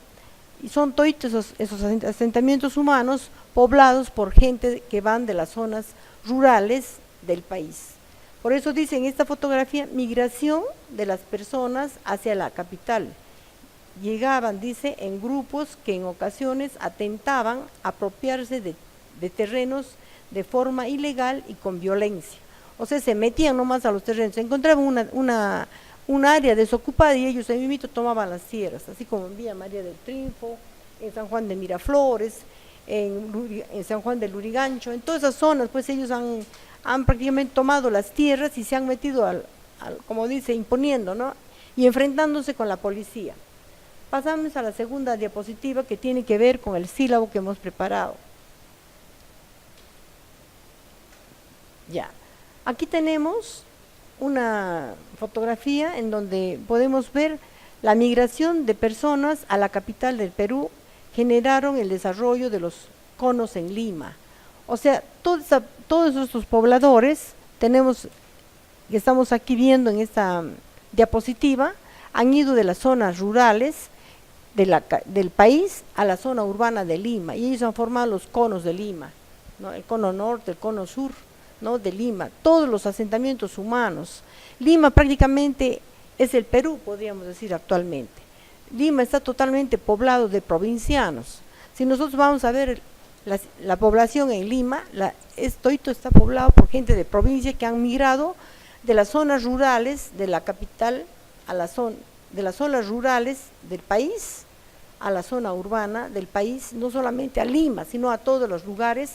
Y son todos esos asentamientos humanos poblados por gente que van de las zonas rurales del país. Por eso dice en esta fotografía, migración de las personas hacia la capital. Llegaban, dice, en grupos que en ocasiones atentaban a apropiarse de terrenos de forma ilegal y con violencia. O sea, se metían nomás a los terrenos, se encontraban un área desocupada y ellos ahí mismo tomaban las tierras, así como en Villa María del Triunfo, en San Juan de Miraflores, en San Juan de Lurigancho, en todas esas zonas, pues ellos han prácticamente tomado las tierras y se han metido como dice, imponiendo, ¿no? Y enfrentándose con la policía. Pasamos a la segunda diapositiva que tiene que ver con el sílabo que hemos preparado. Ya, aquí tenemos una fotografía en donde podemos ver la migración de personas a la capital del Perú, generaron el desarrollo de los conos en Lima. O sea, todos estos pobladores que estamos aquí viendo en esta diapositiva, han ido de las zonas rurales del país a la zona urbana de Lima, y ellos han formado los conos de Lima, ¿no? El cono norte, el cono sur, ¿no? De Lima, todos los asentamientos humanos. Lima prácticamente es el Perú, podríamos decir actualmente. Lima está totalmente poblado de provincianos. Si nosotros vamos a ver la población en Lima, esto está poblado por gente de provincia que han migrado de las zonas rurales de la capital de las zonas rurales del país a la zona urbana del país, no solamente a Lima, sino a todos los lugares,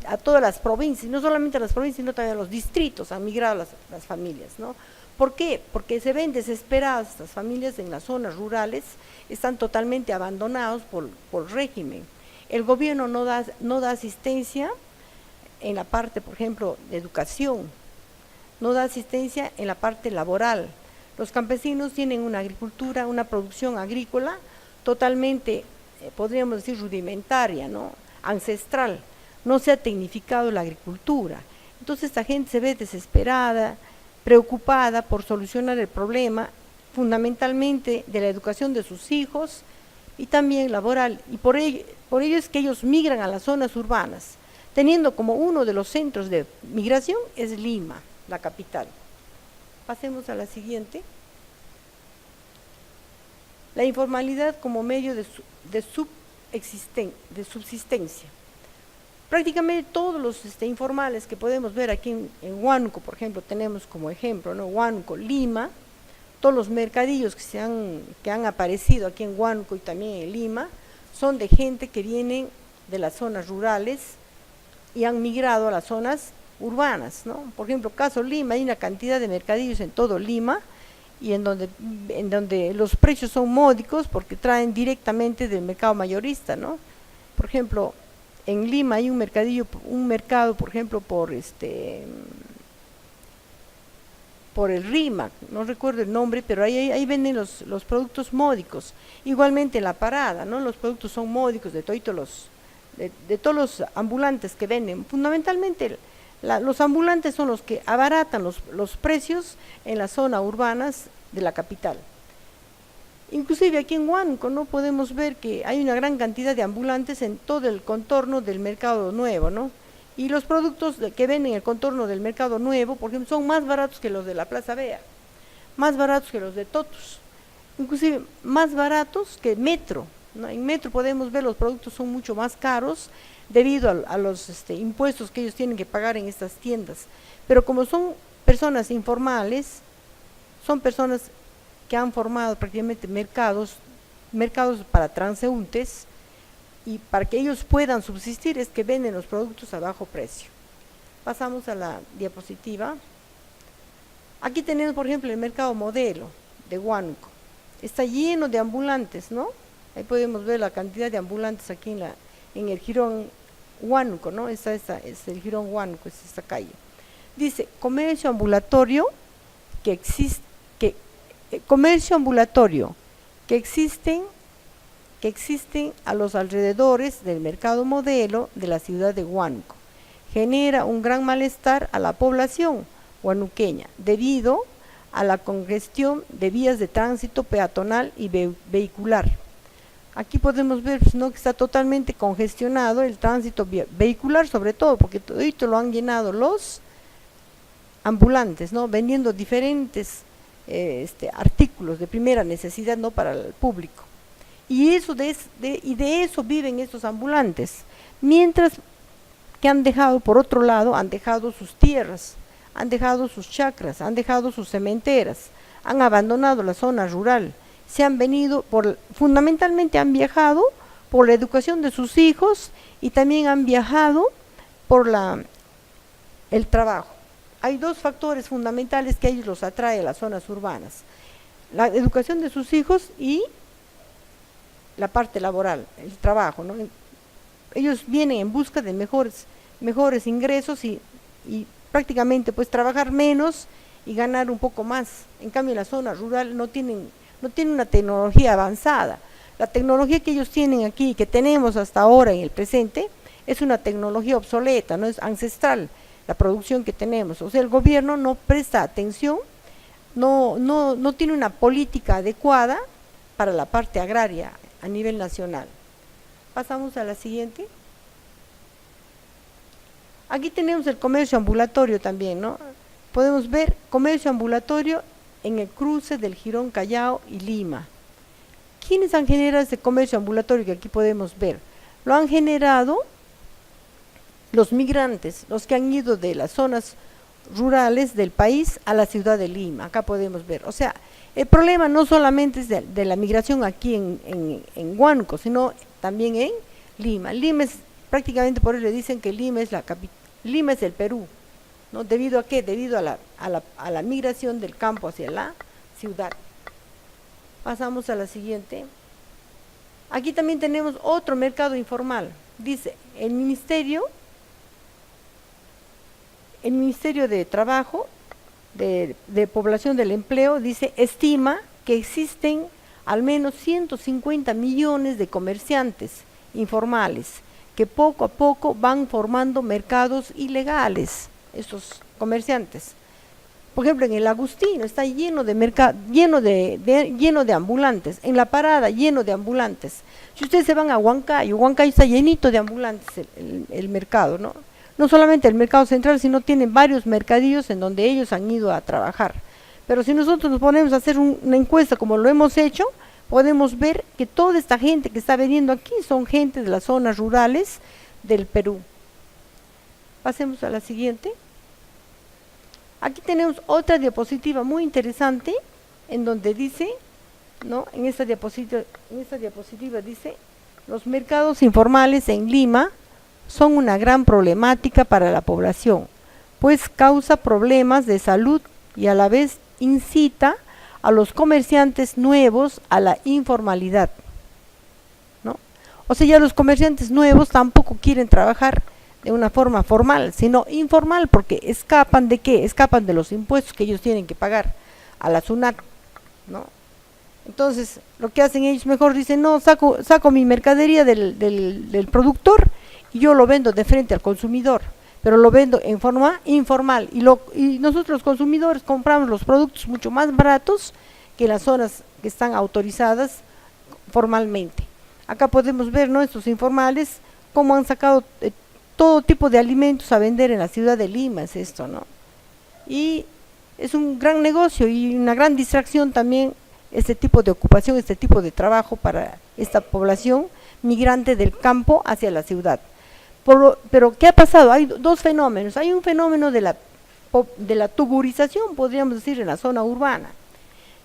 a todas las provincias, no solamente a las provincias, sino también a los distritos, han migrado las familias, ¿no? ¿Por qué? Porque se ven desesperadas estas familias en las zonas rurales, están totalmente abandonados por régimen. El gobierno no da asistencia en la parte, por ejemplo, de educación, no da asistencia en la parte laboral. Los campesinos tienen una agricultura, una producción agrícola totalmente, podríamos decir, rudimentaria, ¿no? Ancestral. No se ha tecnificado la agricultura. Entonces esta gente se ve desesperada, preocupada por solucionar el problema, fundamentalmente de la educación de sus hijos y también laboral. Y por ello es que ellos migran a las zonas urbanas, teniendo como uno de los centros de migración es Lima, la capital. Pasemos a la siguiente. La informalidad como medio de subsistencia. Prácticamente todos los informales que podemos ver aquí en Huánuco, por ejemplo, tenemos como ejemplo, ¿no? Huánuco, Lima, todos los mercadillos que han aparecido aquí en Huánuco y también en Lima, son de gente que vienen de las zonas rurales y han migrado a las zonas urbanas, ¿no? Por ejemplo, caso Lima, hay una cantidad de mercadillos en todo Lima y en donde los precios son módicos porque traen directamente del mercado mayorista, ¿no? Por ejemplo, en Lima hay un mercado, por ejemplo, por el RIMAC, no recuerdo el nombre, pero ahí venden los productos módicos. Igualmente en la parada, ¿no? Los productos son módicos de todos los ambulantes que venden. Fundamentalmente los ambulantes son los que abaratan los precios en las zonas urbanas de la capital. Inclusive aquí en Huánuco no podemos ver que hay una gran cantidad de ambulantes en todo el contorno del Mercado Nuevo, ¿no? Y los productos que venden en el contorno del Mercado Nuevo, por ejemplo, son más baratos que los de la Plaza Vea, más baratos que los de Totus, inclusive más baratos que Metro, ¿no? En Metro podemos ver los productos son mucho más caros debido a los impuestos que ellos tienen que pagar en estas tiendas. Pero como son personas informales, son personas que han formado prácticamente mercados para transeúntes, y para que ellos puedan subsistir es que venden los productos a bajo precio. Pasamos a la diapositiva. Aquí tenemos, por ejemplo, el mercado modelo de Huánuco. Está lleno de ambulantes, ¿no? Ahí podemos ver la cantidad de ambulantes aquí en el jirón Huánuco, ¿no? Es el jirón Huánuco, es esta calle. Dice, comercio ambulatorio que existen a los alrededores del mercado modelo de la ciudad de Huánuco. Genera un gran malestar a la población huanuqueña debido a la congestión de vías de tránsito peatonal y vehicular. Aquí podemos ver, pues, ¿no?, que está totalmente congestionado el tránsito vehicular, sobre todo porque todo esto lo han llenado los ambulantes, ¿no?, vendiendo diferentes artículos de primera necesidad, ¿no?, para el público. Y de eso viven estos ambulantes, mientras que han dejado, por otro lado, han dejado sus tierras, han dejado sus chacras, han dejado sus cementeras, han abandonado la zona rural, se han venido, fundamentalmente han viajado por la educación de sus hijos y también han viajado por el trabajo. Hay dos factores fundamentales que a ellos los atrae a las zonas urbanas: la educación de sus hijos y la parte laboral, el trabajo, ¿no? Ellos vienen en busca de mejores ingresos y prácticamente pues trabajar menos y ganar un poco más. En cambio en la zona rural no tienen una tecnología avanzada. La tecnología que ellos tienen aquí, que tenemos hasta ahora en el presente, es una tecnología obsoleta, no es ancestral la producción que tenemos. O sea, el gobierno no presta atención, no tiene una política adecuada para la parte agraria a nivel nacional. Pasamos a la siguiente. Aquí tenemos el comercio ambulatorio también, ¿no? Podemos ver comercio ambulatorio en el cruce del Jirón Callao y Lima. ¿Quiénes han generado este comercio ambulatorio que aquí podemos ver? Lo han generado los migrantes, los que han ido de las zonas rurales del país a la ciudad de Lima. Acá podemos ver, o sea, el problema no solamente es de la migración aquí en Huánuco, sino también en Lima. Lima es prácticamente, por eso le dicen que Lima es Lima es el Perú, ¿no? ¿Debido a qué? Debido a la migración del campo hacia la ciudad. Pasamos a la siguiente. Aquí también tenemos otro mercado informal. Dice, el Ministerio de Trabajo, de Población del Empleo, dice, estima que existen al menos 150 millones de comerciantes informales que poco a poco van formando mercados ilegales, estos comerciantes. Por ejemplo, en el Agustino está lleno de ambulantes, en La Parada lleno de ambulantes. Si ustedes se van a Huancayo está llenito de ambulantes el mercado, ¿no? No solamente el mercado central, sino tienen varios mercadillos en donde ellos han ido a trabajar. Pero si nosotros nos ponemos a hacer una encuesta como lo hemos hecho, podemos ver que toda esta gente que está viniendo aquí son gente de las zonas rurales del Perú. Pasemos a la siguiente. Aquí tenemos otra diapositiva muy interesante en donde dice, ¿no?, en esta diapositiva dice, los mercados informales en Lima son una gran problemática para la población, pues causa problemas de salud y a la vez incita a los comerciantes nuevos a la informalidad, ¿no? O sea, ya los comerciantes nuevos tampoco quieren trabajar de una forma formal, sino informal, porque escapan ¿de qué? Escapan de los impuestos que ellos tienen que pagar a la SUNAT, ¿no? Entonces, lo que hacen ellos mejor dicen, no, saco mi mercadería del productor y yo lo vendo de frente al consumidor, pero lo vendo en forma informal y nosotros los consumidores compramos los productos mucho más baratos que las zonas que están autorizadas formalmente. Acá podemos ver, ¿no?, estos informales, cómo han sacado todo tipo de alimentos a vender en la ciudad de Lima, es esto, ¿no? Y es un gran negocio y una gran distracción también este tipo de ocupación, este tipo de trabajo para esta población migrante del campo hacia la ciudad. Pero ¿qué ha pasado? Hay dos fenómenos. Hay un fenómeno de la tugurización, podríamos decir, en la zona urbana,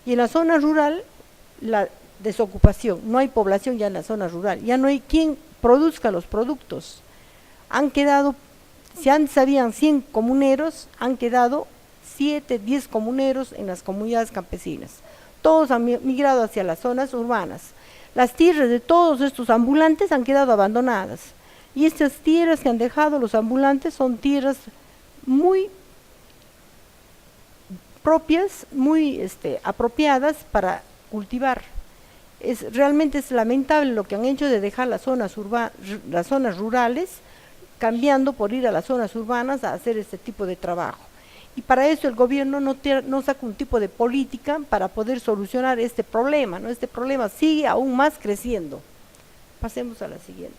y en la zona rural la desocupación. No hay población ya en la zona rural, ya no hay quien produzca los productos. Han quedado, si antes habían 100 comuneros, han quedado 7, 10 comuneros en las comunidades campesinas. Todos han migrado hacia las zonas urbanas. Las tierras de todos estos ambulantes han quedado abandonadas. Y estas tierras que han dejado los ambulantes son tierras muy propias, muy apropiadas para cultivar. Realmente es lamentable lo que han hecho de dejar las zonas rurales, cambiando por ir a las zonas urbanas a hacer este tipo de trabajo. Y para eso el gobierno no saca un tipo de política para poder solucionar este problema, ¿no? Este problema sigue aún más creciendo. Pasemos a la siguiente.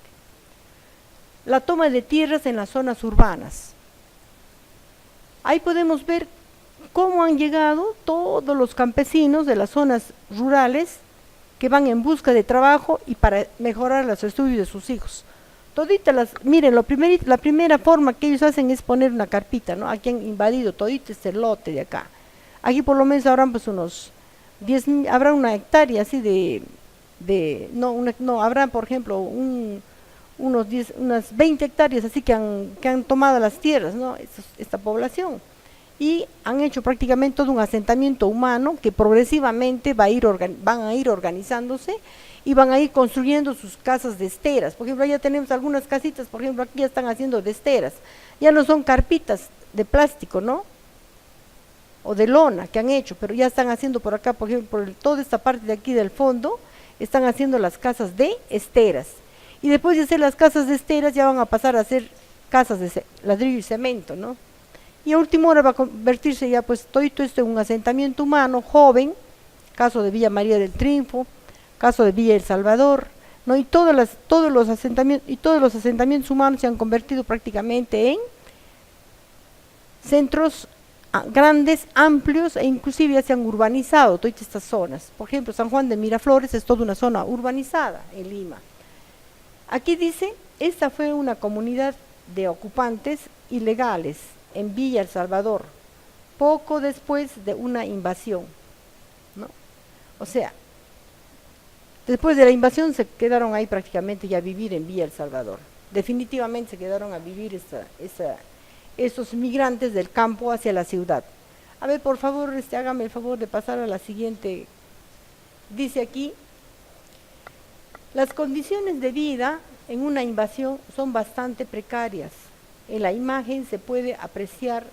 La toma de tierras en las zonas urbanas. Ahí podemos ver cómo han llegado todos los campesinos de las zonas rurales que van en busca de trabajo y para mejorar los estudios de sus hijos. Miren, la primera forma que ellos hacen es poner una carpita, ¿no? Aquí han invadido todito este lote de acá. Aquí por lo menos habrán pues unos 10, habrá una hectárea así habrá por ejemplo unas 20 hectáreas así que han tomado las tierras, ¿no? Esta población. Y han hecho prácticamente todo un asentamiento humano que progresivamente van a ir organizándose y van a ir construyendo sus casas de esteras. Por ejemplo, ya tenemos algunas casitas, por ejemplo, aquí ya están haciendo de esteras. Ya no son carpitas de plástico, ¿no? O de lona que han hecho, pero ya están haciendo por acá, por ejemplo, por toda esta parte de aquí del fondo, están haciendo las casas de esteras. Y después de hacer las casas de esteras ya van a pasar a hacer casas de ladrillo y cemento, ¿no? Y a última hora va a convertirse ya pues todo esto en un asentamiento humano joven, caso de Villa María del Triunfo, caso de Villa El Salvador, ¿no? Y todos los asentamientos humanos se han convertido prácticamente en centros grandes, amplios, e inclusive ya se han urbanizado todas estas zonas. Por ejemplo, San Juan de Miraflores es toda una zona urbanizada en Lima. Aquí dice, esta fue una comunidad de ocupantes ilegales en Villa El Salvador, poco después de una invasión, ¿no? O sea, después de la invasión se quedaron ahí prácticamente ya a vivir en Villa El Salvador. Definitivamente se quedaron a vivir estos migrantes del campo hacia la ciudad. A ver, por favor, hágame el favor de pasar a la siguiente. Dice aquí, las condiciones de vida en una invasión son bastante precarias. En la imagen se puede apreciar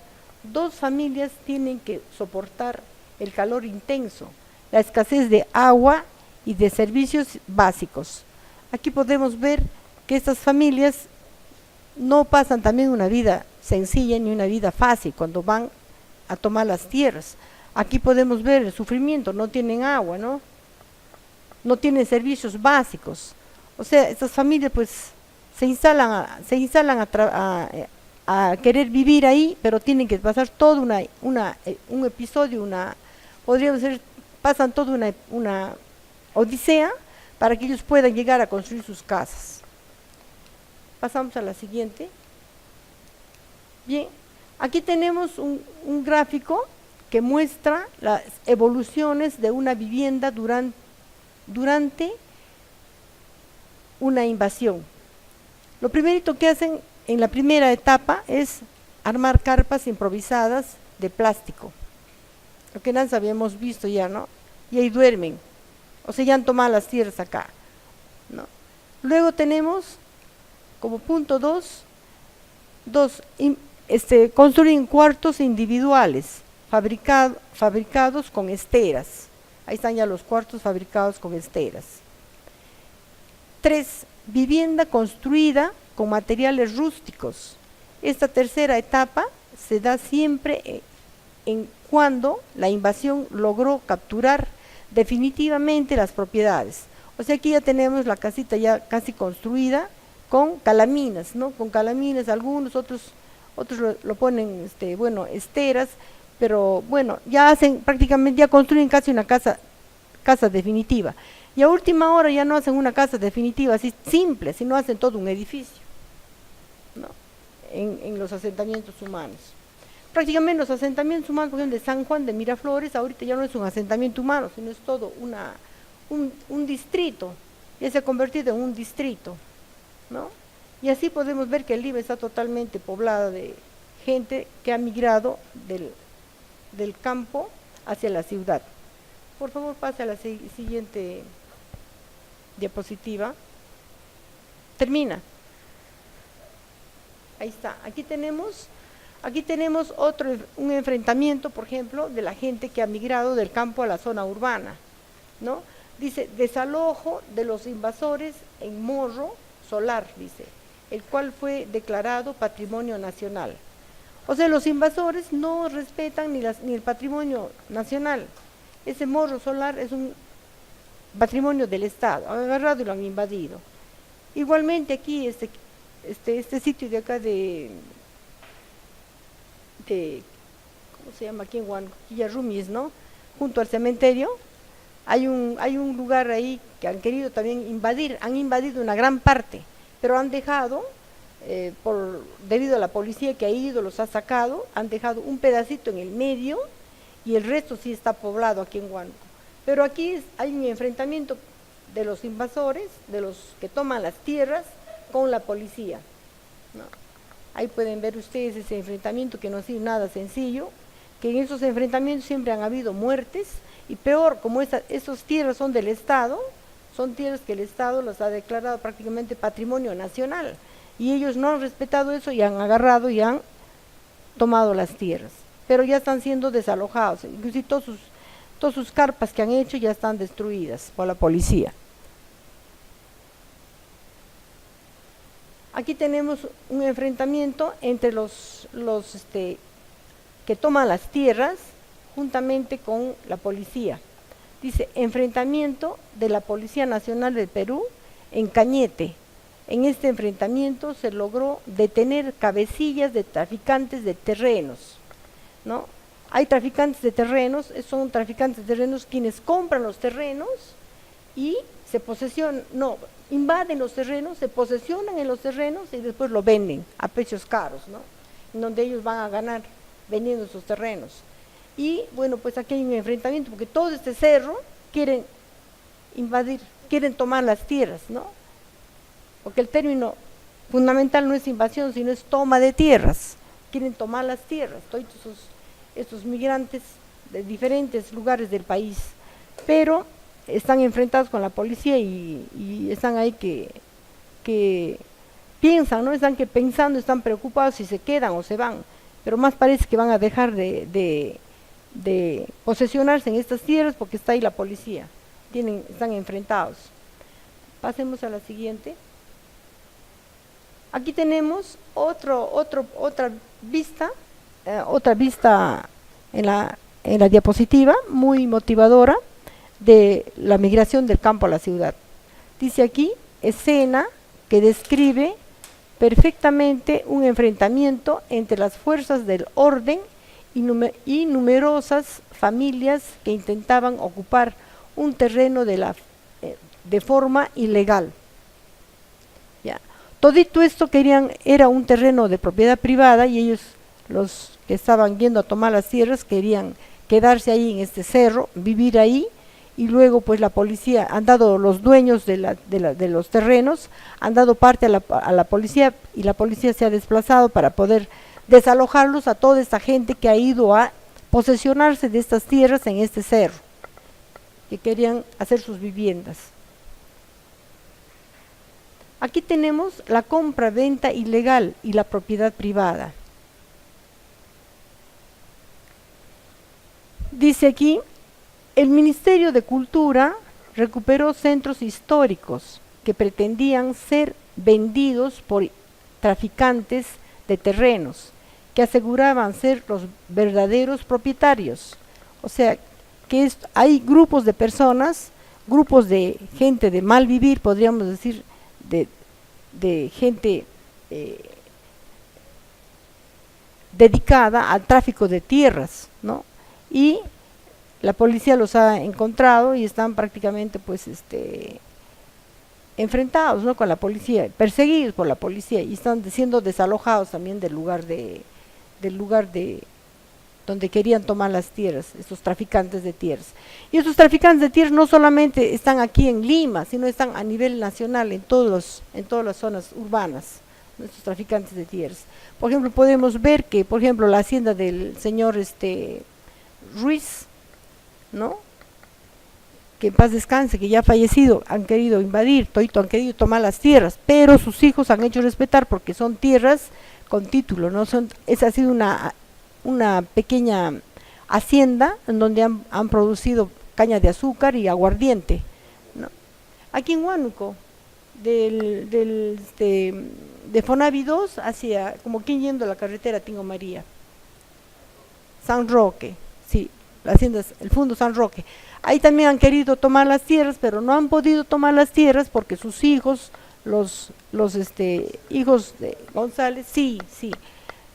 2 familias tienen que soportar el calor intenso, la escasez de agua y de servicios básicos. Aquí podemos ver que estas familias no pasan también una vida sencilla ni una vida fácil cuando van a tomar las tierras. Aquí podemos ver el sufrimiento, no tienen agua, ¿no? No tienen servicios básicos. O sea, estas familias pues se instalan a querer vivir ahí, pero tienen que pasar todo un episodio, podríamos decir, pasan toda una odisea para que ellos puedan llegar a construir sus casas. Pasamos a la siguiente. Bien, aquí tenemos un gráfico que muestra las evoluciones de una vivienda durante una invasión. Lo primerito que hacen en la primera etapa es armar carpas improvisadas de plástico, lo que nada habíamos visto ya, ¿no? Y ahí duermen, o sea, ya han tomado las tierras acá, ¿no? Luego tenemos como punto 2, construyen cuartos individuales fabricados con esteras. Ahí están ya los cuartos fabricados con esteras. 3, vivienda construida con materiales rústicos. Esta tercera etapa se da siempre en cuando la invasión logró capturar definitivamente las propiedades. O sea, aquí ya tenemos la casita ya casi construida con calaminas, ¿no? Con calaminas, algunos otros lo ponen, esteras, pero bueno, ya hacen prácticamente, ya construyen casi una casa definitiva. Y a última hora ya no hacen una casa definitiva así simple, sino hacen todo un edificio, ¿no? En los asentamientos humanos. Prácticamente los asentamientos humanos, por ejemplo, de San Juan de Miraflores, ahorita ya no es un asentamiento humano, sino es todo un distrito, ya se ha convertido en un distrito, ¿no? Y así podemos ver que Lima está totalmente poblada de gente que ha migrado del campo hacia la ciudad. Por favor, pase a la siguiente diapositiva. Termina. Ahí está. Aquí tenemos un enfrentamiento, por ejemplo, de la gente que ha migrado del campo a la zona urbana, ¿no? Dice, desalojo de los invasores en Morro Solar, dice, el cual fue declarado patrimonio nacional. O sea, los invasores no respetan ni el patrimonio nacional. Ese Morro Solar es un patrimonio del Estado, han agarrado y lo han invadido. Igualmente aquí este sitio de acá de ¿cómo se llama? Aquí en Huanquilla-Rumis, ¿no? Junto al cementerio, hay un lugar ahí que han querido también invadir, han invadido una gran parte, pero han dejado, debido a la policía que ha ido, los ha sacado, han dejado un pedacito en el medio y el resto sí está poblado aquí en Huánuco. Pero aquí hay un enfrentamiento de los invasores, de los que toman las tierras, con la policía, ¿no? Ahí pueden ver ustedes ese enfrentamiento que no ha sido nada sencillo, que en esos enfrentamientos siempre han habido muertes, y peor, como esas tierras son del Estado, son tierras que el Estado las ha declarado prácticamente patrimonio nacional, y ellos no han respetado eso y han agarrado y han tomado las tierras, pero ya están siendo desalojados, inclusive todas sus carpas que han hecho ya están destruidas por la policía. Aquí tenemos un enfrentamiento entre los que toman las tierras juntamente con la policía. Dice, enfrentamiento de la Policía Nacional del Perú en Cañete. En este enfrentamiento se logró detener cabecillas de traficantes de terrenos, ¿no? Hay traficantes de terrenos, son traficantes de terrenos quienes compran los terrenos y se posesionan, invaden los terrenos, se posesionan en los terrenos y después lo venden a precios caros, ¿no? En donde ellos van a ganar vendiendo esos terrenos. Y bueno, pues aquí hay un enfrentamiento porque todo este cerro quieren invadir, quieren tomar las tierras, ¿no? Porque el término fundamental no es invasión, sino es toma de tierras. Quieren tomar las tierras, todos estos migrantes de diferentes lugares del país, pero están enfrentados con la policía y están ahí que piensan, ¿no? Están pensando, están preocupados si se quedan o se van, pero más parece que van a dejar de posesionarse en estas tierras porque está ahí la policía, están enfrentados. Pasemos a la siguiente. Aquí tenemos otra vista en la diapositiva, muy motivadora, de la migración del campo a la ciudad. Dice aquí, escena que describe perfectamente un enfrentamiento entre las fuerzas del orden y numerosas familias que intentaban ocupar un terreno de forma ilegal. Ya. Todito esto era un terreno de propiedad privada y ellos, los que estaban yendo a tomar las tierras, querían quedarse ahí en este cerro, vivir ahí, y luego pues la policía, han dado los dueños de los terrenos, han dado parte a la policía y la policía se ha desplazado para poder desalojarlos a toda esta gente que ha ido a posesionarse de estas tierras en este cerro, que querían hacer sus viviendas. Aquí tenemos la compra-venta ilegal y la propiedad privada. Dice aquí, el Ministerio de Cultura recuperó centros históricos que pretendían ser vendidos por traficantes de terrenos, que aseguraban ser los verdaderos propietarios. O sea, que hay grupos de personas, grupos de gente de mal vivir, podríamos decir, de gente dedicada al tráfico de tierras, ¿no? Y la policía los ha encontrado y están prácticamente pues enfrentados, ¿no?, con la policía, perseguidos por la policía, y están siendo desalojados también del lugar donde querían tomar las tierras, estos traficantes de tierras. Y estos traficantes de tierras no solamente están aquí en Lima, sino están a nivel nacional en todas las zonas urbanas, estos traficantes de tierras. Por ejemplo, podemos ver que, por ejemplo, la hacienda del señor Ruiz, ¿no?, que en paz descanse, que ya ha fallecido, han querido invadir, han querido tomar las tierras, pero sus hijos han hecho respetar porque son tierras con título, ¿no? Esa ha sido una pequeña hacienda en donde han producido caña de azúcar y aguardiente, ¿no? Aquí en Huánuco, de Fonavi 2 hacia, como quien yendo a la carretera Tingo María, San Roque, sí, la hacienda es el Fundo San Roque. Ahí también han querido tomar las tierras, pero no han podido tomar las tierras porque sus hijos hijos de González, sí,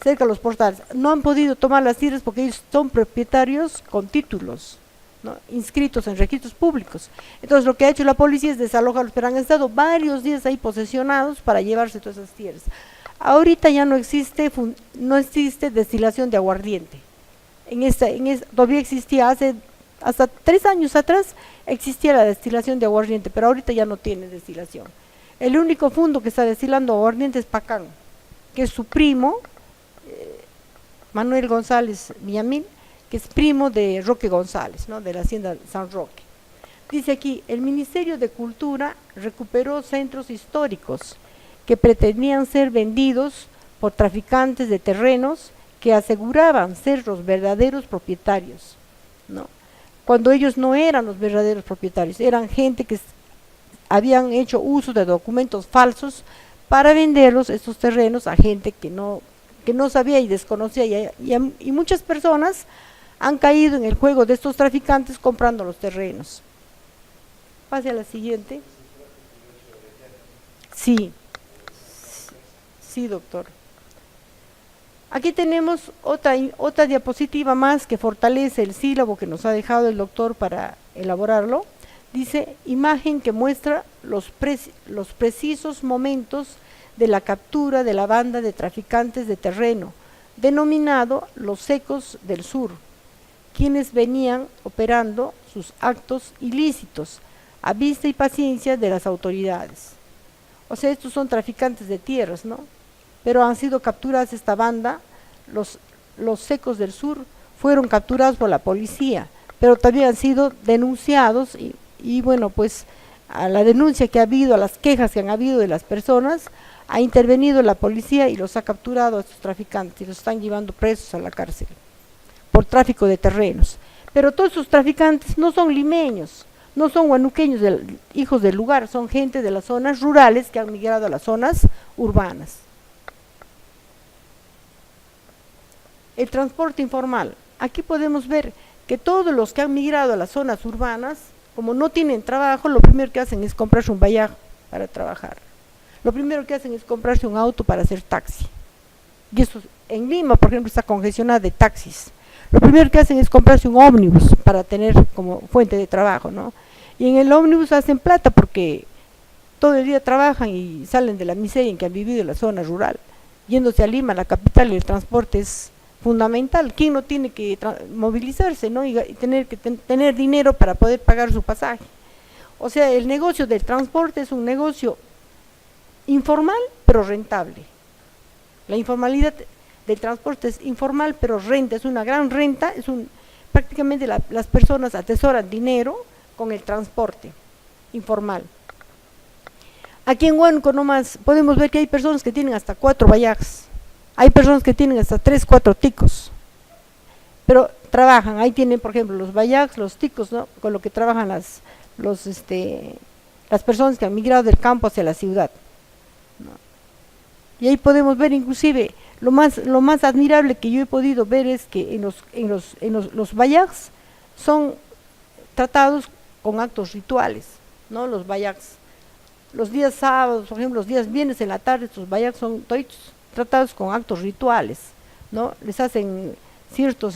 cerca de los portales, no han podido tomar las tierras porque ellos son propietarios con títulos, ¿no?, inscritos en registros públicos. Entonces lo que ha hecho la policía es desalojarlos, pero han estado varios días ahí posesionados para llevarse todas esas tierras. Ahorita ya no existe destilación de aguardiente. Todavía existía hasta 3 años atrás existía la destilación de aguardiente, pero ahorita ya no tiene destilación. El único fondo que está destilando aguardiente es Pacán, que es su primo, Manuel González Villamil, que es primo de Roque González, ¿no?, de la hacienda San Roque. Dice aquí, el Ministerio de Cultura recuperó centros históricos que pretendían ser vendidos por traficantes de terrenos que aseguraban ser los verdaderos propietarios, ¿no?, cuando ellos no eran los verdaderos propietarios, eran gente que habían hecho uso de documentos falsos para venderlos, estos terrenos, a gente que no sabía y desconocía, y muchas personas han caído en el juego de estos traficantes comprando los terrenos. Pase a la siguiente. Sí, doctor. Aquí tenemos otra diapositiva más que fortalece el sílabo que nos ha dejado el doctor para elaborarlo. Dice, imagen que muestra los precisos momentos de la captura de la banda de traficantes de terreno, denominado los Secos del Sur, quienes venían operando sus actos ilícitos a vista y paciencia de las autoridades. O sea, estos son traficantes de tierras, ¿no?, pero han sido capturadas esta banda. Los Secos del Sur fueron capturados por la policía, pero también han sido denunciados y bueno, pues a la denuncia que ha habido, a las quejas que han habido de las personas, ha intervenido la policía y los ha capturado a estos traficantes y los están llevando presos a la cárcel por tráfico de terrenos. Pero todos esos traficantes no son limeños, no son huanuqueños, hijos del lugar, son gente de las zonas rurales que han migrado a las zonas urbanas. El transporte informal. Aquí podemos ver que todos los que han migrado a las zonas urbanas, como no tienen trabajo, lo primero que hacen es comprarse un bayac para trabajar. Lo primero que hacen es comprarse un auto para hacer taxi. Y eso en Lima, por ejemplo, está congestionada de taxis. Lo primero que hacen es comprarse un ómnibus para tener como fuente de trabajo, ¿no? Y en el ómnibus hacen plata porque todo el día trabajan y salen de la miseria en que han vivido en la zona rural. Yéndose a Lima, la capital, el transporte es fundamental. ¿Quién no tiene que movilizarse, ¿no?, y tener que tener dinero para poder pagar su pasaje? O sea, el negocio del transporte es un negocio informal pero rentable. La informalidad del transporte es informal pero renta, es una gran renta, prácticamente las personas atesoran dinero con el transporte informal. Aquí en Huánuco nomás podemos ver que hay personas que tienen hasta 4 bayacs. Hay personas que tienen hasta 3, 4 ticos, pero trabajan. Ahí tienen, por ejemplo, los bayacs, los ticos, ¿no?, con lo que trabajan las personas que han migrado del campo hacia la ciudad, ¿no? Y ahí podemos ver inclusive, lo más admirable que yo he podido ver es que los bayacs son tratados con actos rituales, ¿no? Los bayacs, los días sábados, por ejemplo, los días viernes en la tarde, estos bayacs son todos tratados con actos rituales, ¿no? Les hacen ciertos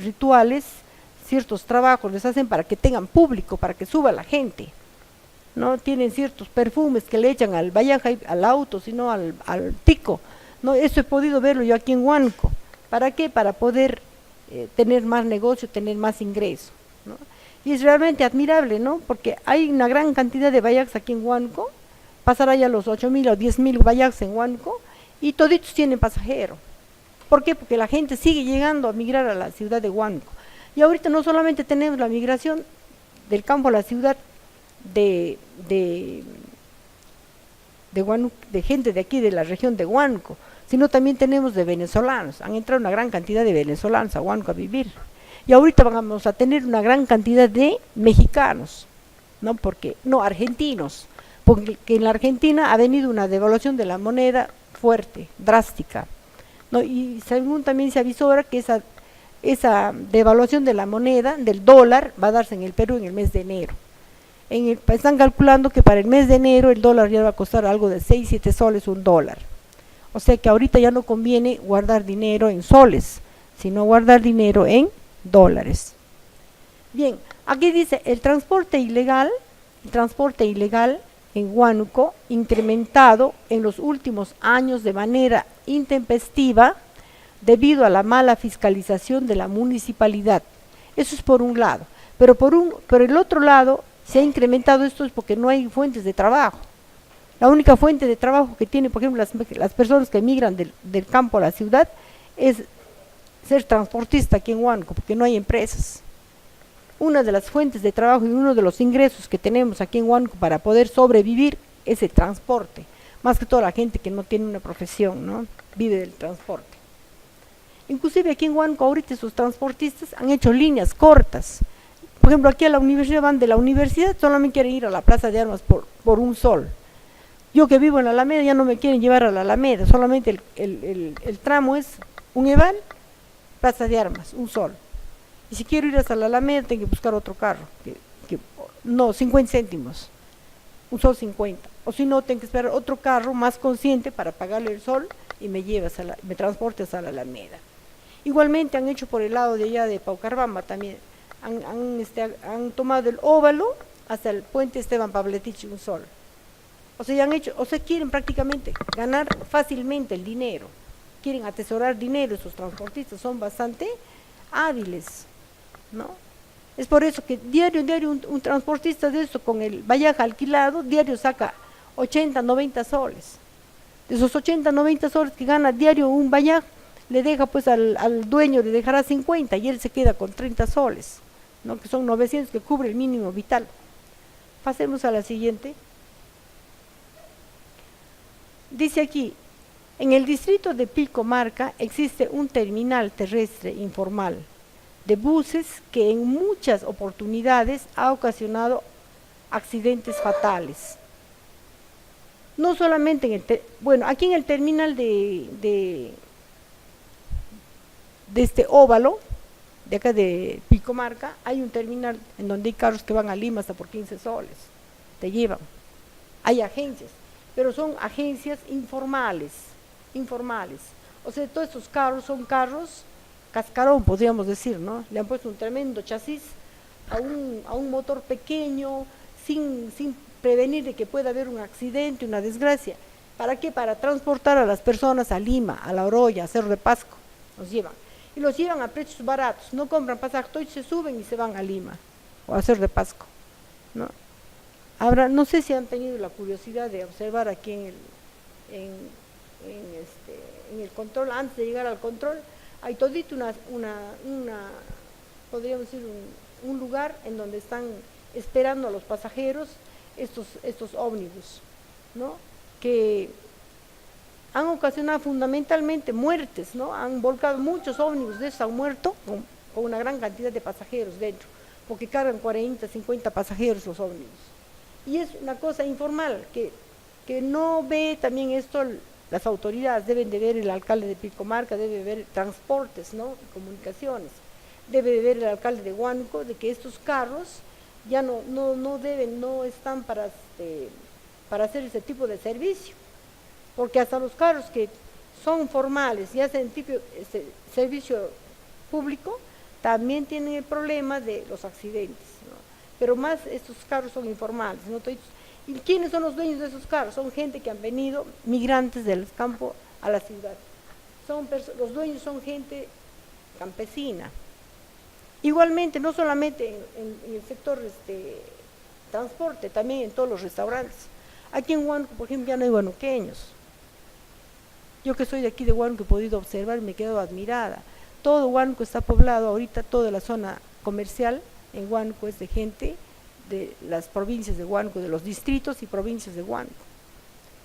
rituales, ciertos trabajos, les hacen para que tengan público, para que suba la gente, ¿no? Tienen ciertos perfumes que le echan al bayac, al auto, sino al tico, ¿no? Eso he podido verlo yo aquí en Huánuco. ¿Para qué? Para poder tener más negocio, tener más ingreso, ¿no? Y es realmente admirable, ¿no?, porque hay una gran cantidad de bayacs aquí en Huánuco, pasará ya los 8,000 o 10,000 bayacs en Huánuco, y toditos tienen pasajero. ¿Por qué? Porque la gente sigue llegando a migrar a la ciudad de Huánuco. Y ahorita no solamente tenemos la migración del campo a la ciudad de Huánuco, de gente de aquí de la región de Huánuco, sino también tenemos de venezolanos. Han entrado una gran cantidad de venezolanos a Huánuco a vivir. Y ahorita vamos a tener una gran cantidad de mexicanos, ¿no? Argentinos, porque en la Argentina ha venido una devaluación de la moneda fuerte, drástica, ¿no? Y según también se avisó ahora que esa devaluación de la moneda, del dólar, va a darse en el Perú en el mes de enero. están calculando que para el mes de enero el dólar ya va a costar algo de 6, 7 soles un dólar. O sea que ahorita ya no conviene guardar dinero en soles, sino guardar dinero en dólares. Bien, aquí dice el transporte ilegal en Huánuco, incrementado en los últimos años de manera intempestiva debido a la mala fiscalización de la municipalidad. Eso es por un lado, pero por el otro lado se ha incrementado esto es porque no hay fuentes de trabajo. La única fuente de trabajo que tienen, por ejemplo, las personas que emigran del campo a la ciudad es ser transportista aquí en Huánuco, porque no hay empresas. Una de las fuentes de trabajo y uno de los ingresos que tenemos aquí en Huánuco para poder sobrevivir es el transporte, más que toda la gente que no tiene una profesión, ¿no? Vive del transporte. Inclusive aquí en Huánuco ahorita sus transportistas han hecho líneas cortas. Por ejemplo, aquí a la universidad van de la universidad, solamente quieren ir a la Plaza de Armas por un sol. Yo que vivo en la Alameda ya no me quieren llevar a la Alameda, solamente el tramo es un Eval, Plaza de Armas, un sol. Y si quiero ir hasta la Alameda tengo que buscar otro carro, no, 50 céntimos, un sol 50. O si no, tengo que esperar otro carro más consciente para pagarle el sol y me transporte hasta la Alameda. Igualmente han hecho por el lado de allá de Paucarbamba también, han tomado el óvalo hasta el puente Esteban Pavletich un sol. O sea, quieren prácticamente ganar fácilmente el dinero, quieren atesorar dinero. Esos transportistas son bastante hábiles, ¿no? Es por eso que diario un transportista de eso con el vallaje alquilado, diario saca 80, 90 soles. De esos 80, 90 soles que gana diario un vallaje, le deja pues al dueño, le dejará 50 y él se queda con 30 soles, ¿no? Que son 900 que cubre el mínimo vital. Pasemos a la siguiente. Dice aquí, en el distrito de Pilcomarca existe un terminal terrestre informal de buses que en muchas oportunidades ha ocasionado accidentes fatales. No solamente aquí en el terminal de este óvalo, de acá de Pilcomarca, hay un terminal en donde hay carros que van a Lima hasta por 15 soles, te llevan. Hay agencias, pero son agencias informales. O sea, todos estos carros son carros cascarón, podríamos decir, ¿no? Le han puesto un tremendo chasis a un motor pequeño, sin prevenir de que pueda haber un accidente, una desgracia. ¿Para qué? Para transportar a las personas a Lima, a La Oroya, a Cerro de Pasco, los llevan. Y los llevan a precios baratos, no compran pasajes, todos se suben y se van a Lima, o a Cerro de Pasco, ¿no? Ahora, no sé si han tenido la curiosidad de observar aquí en el control, antes de llegar al control, hay todito podríamos decir, un lugar en donde están esperando a los pasajeros estos ómnibus, ¿no? Que han ocasionado fundamentalmente muertes, ¿no? Han volcado muchos ómnibus de esos, han muerto con una gran cantidad de pasajeros dentro, porque cargan 40, 50 pasajeros los ómnibus. Y es una cosa informal, que no ve también esto, las autoridades deben de ver, el alcalde de Pilcomarca debe ver transportes, ¿no? Comunicaciones, debe de ver el alcalde de Huánuco, de que estos carros ya no están para hacer ese tipo de servicio, porque hasta los carros que son formales y hacen servicio público, también tienen el problema de los accidentes, ¿no? Pero más estos carros son informales, ¿no? ¿Y quiénes son los dueños de esos carros? Son gente que han venido, migrantes del campo a la ciudad. Los dueños son gente campesina. Igualmente, no solamente en el sector transporte, también en todos los restaurantes. Aquí en Huánuco, por ejemplo, ya no hay huanuqueños. Yo que soy de aquí de Huánuco he podido observar y me he quedado admirada. Todo Huánuco está poblado ahorita, toda la zona comercial en Huánuco es de gente de las provincias de Huánuco, de los distritos y provincias de Huánuco.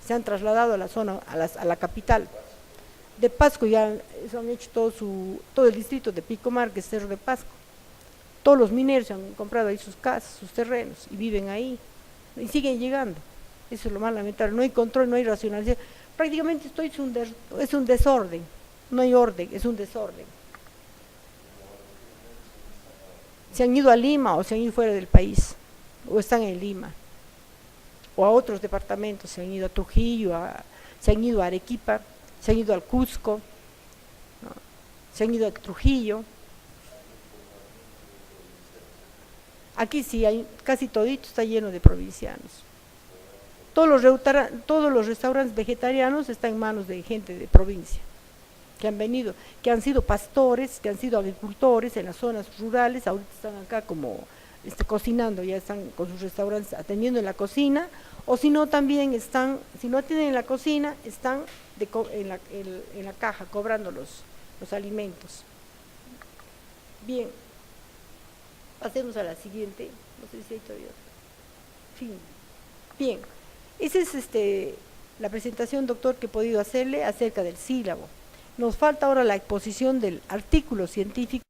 Se han trasladado a la zona, a la capital. De Pasco ya han hecho todo el distrito de Pilcomarca, que es Cerro de Pasco. Todos los mineros han comprado ahí sus casas, sus terrenos y viven ahí. Y siguen llegando. Eso es lo más lamentable. No hay control, no hay racionalización. Prácticamente es un desorden. No hay orden, es un desorden. Se han ido a Lima o se han ido fuera del país. o están en Lima, o a otros departamentos, se han ido a Trujillo, se han ido a Arequipa, se han ido al Cusco, ¿no? Se han ido a Trujillo. Aquí sí, casi todito está lleno de provincianos. Todos los restaurantes vegetarianos están en manos de gente de provincia, que han venido, que han sido pastores, que han sido agricultores en las zonas rurales, ahorita están acá como cocinando, ya están con sus restaurantes atendiendo en la cocina, o si no también están, si no atienden en la cocina, están en la caja cobrando los alimentos. Bien, pasemos a la siguiente, no sé si hay todavía. Fin. Bien, esa es la presentación, doctor, que he podido hacerle acerca del sílabo. Nos falta ahora la exposición del artículo científico.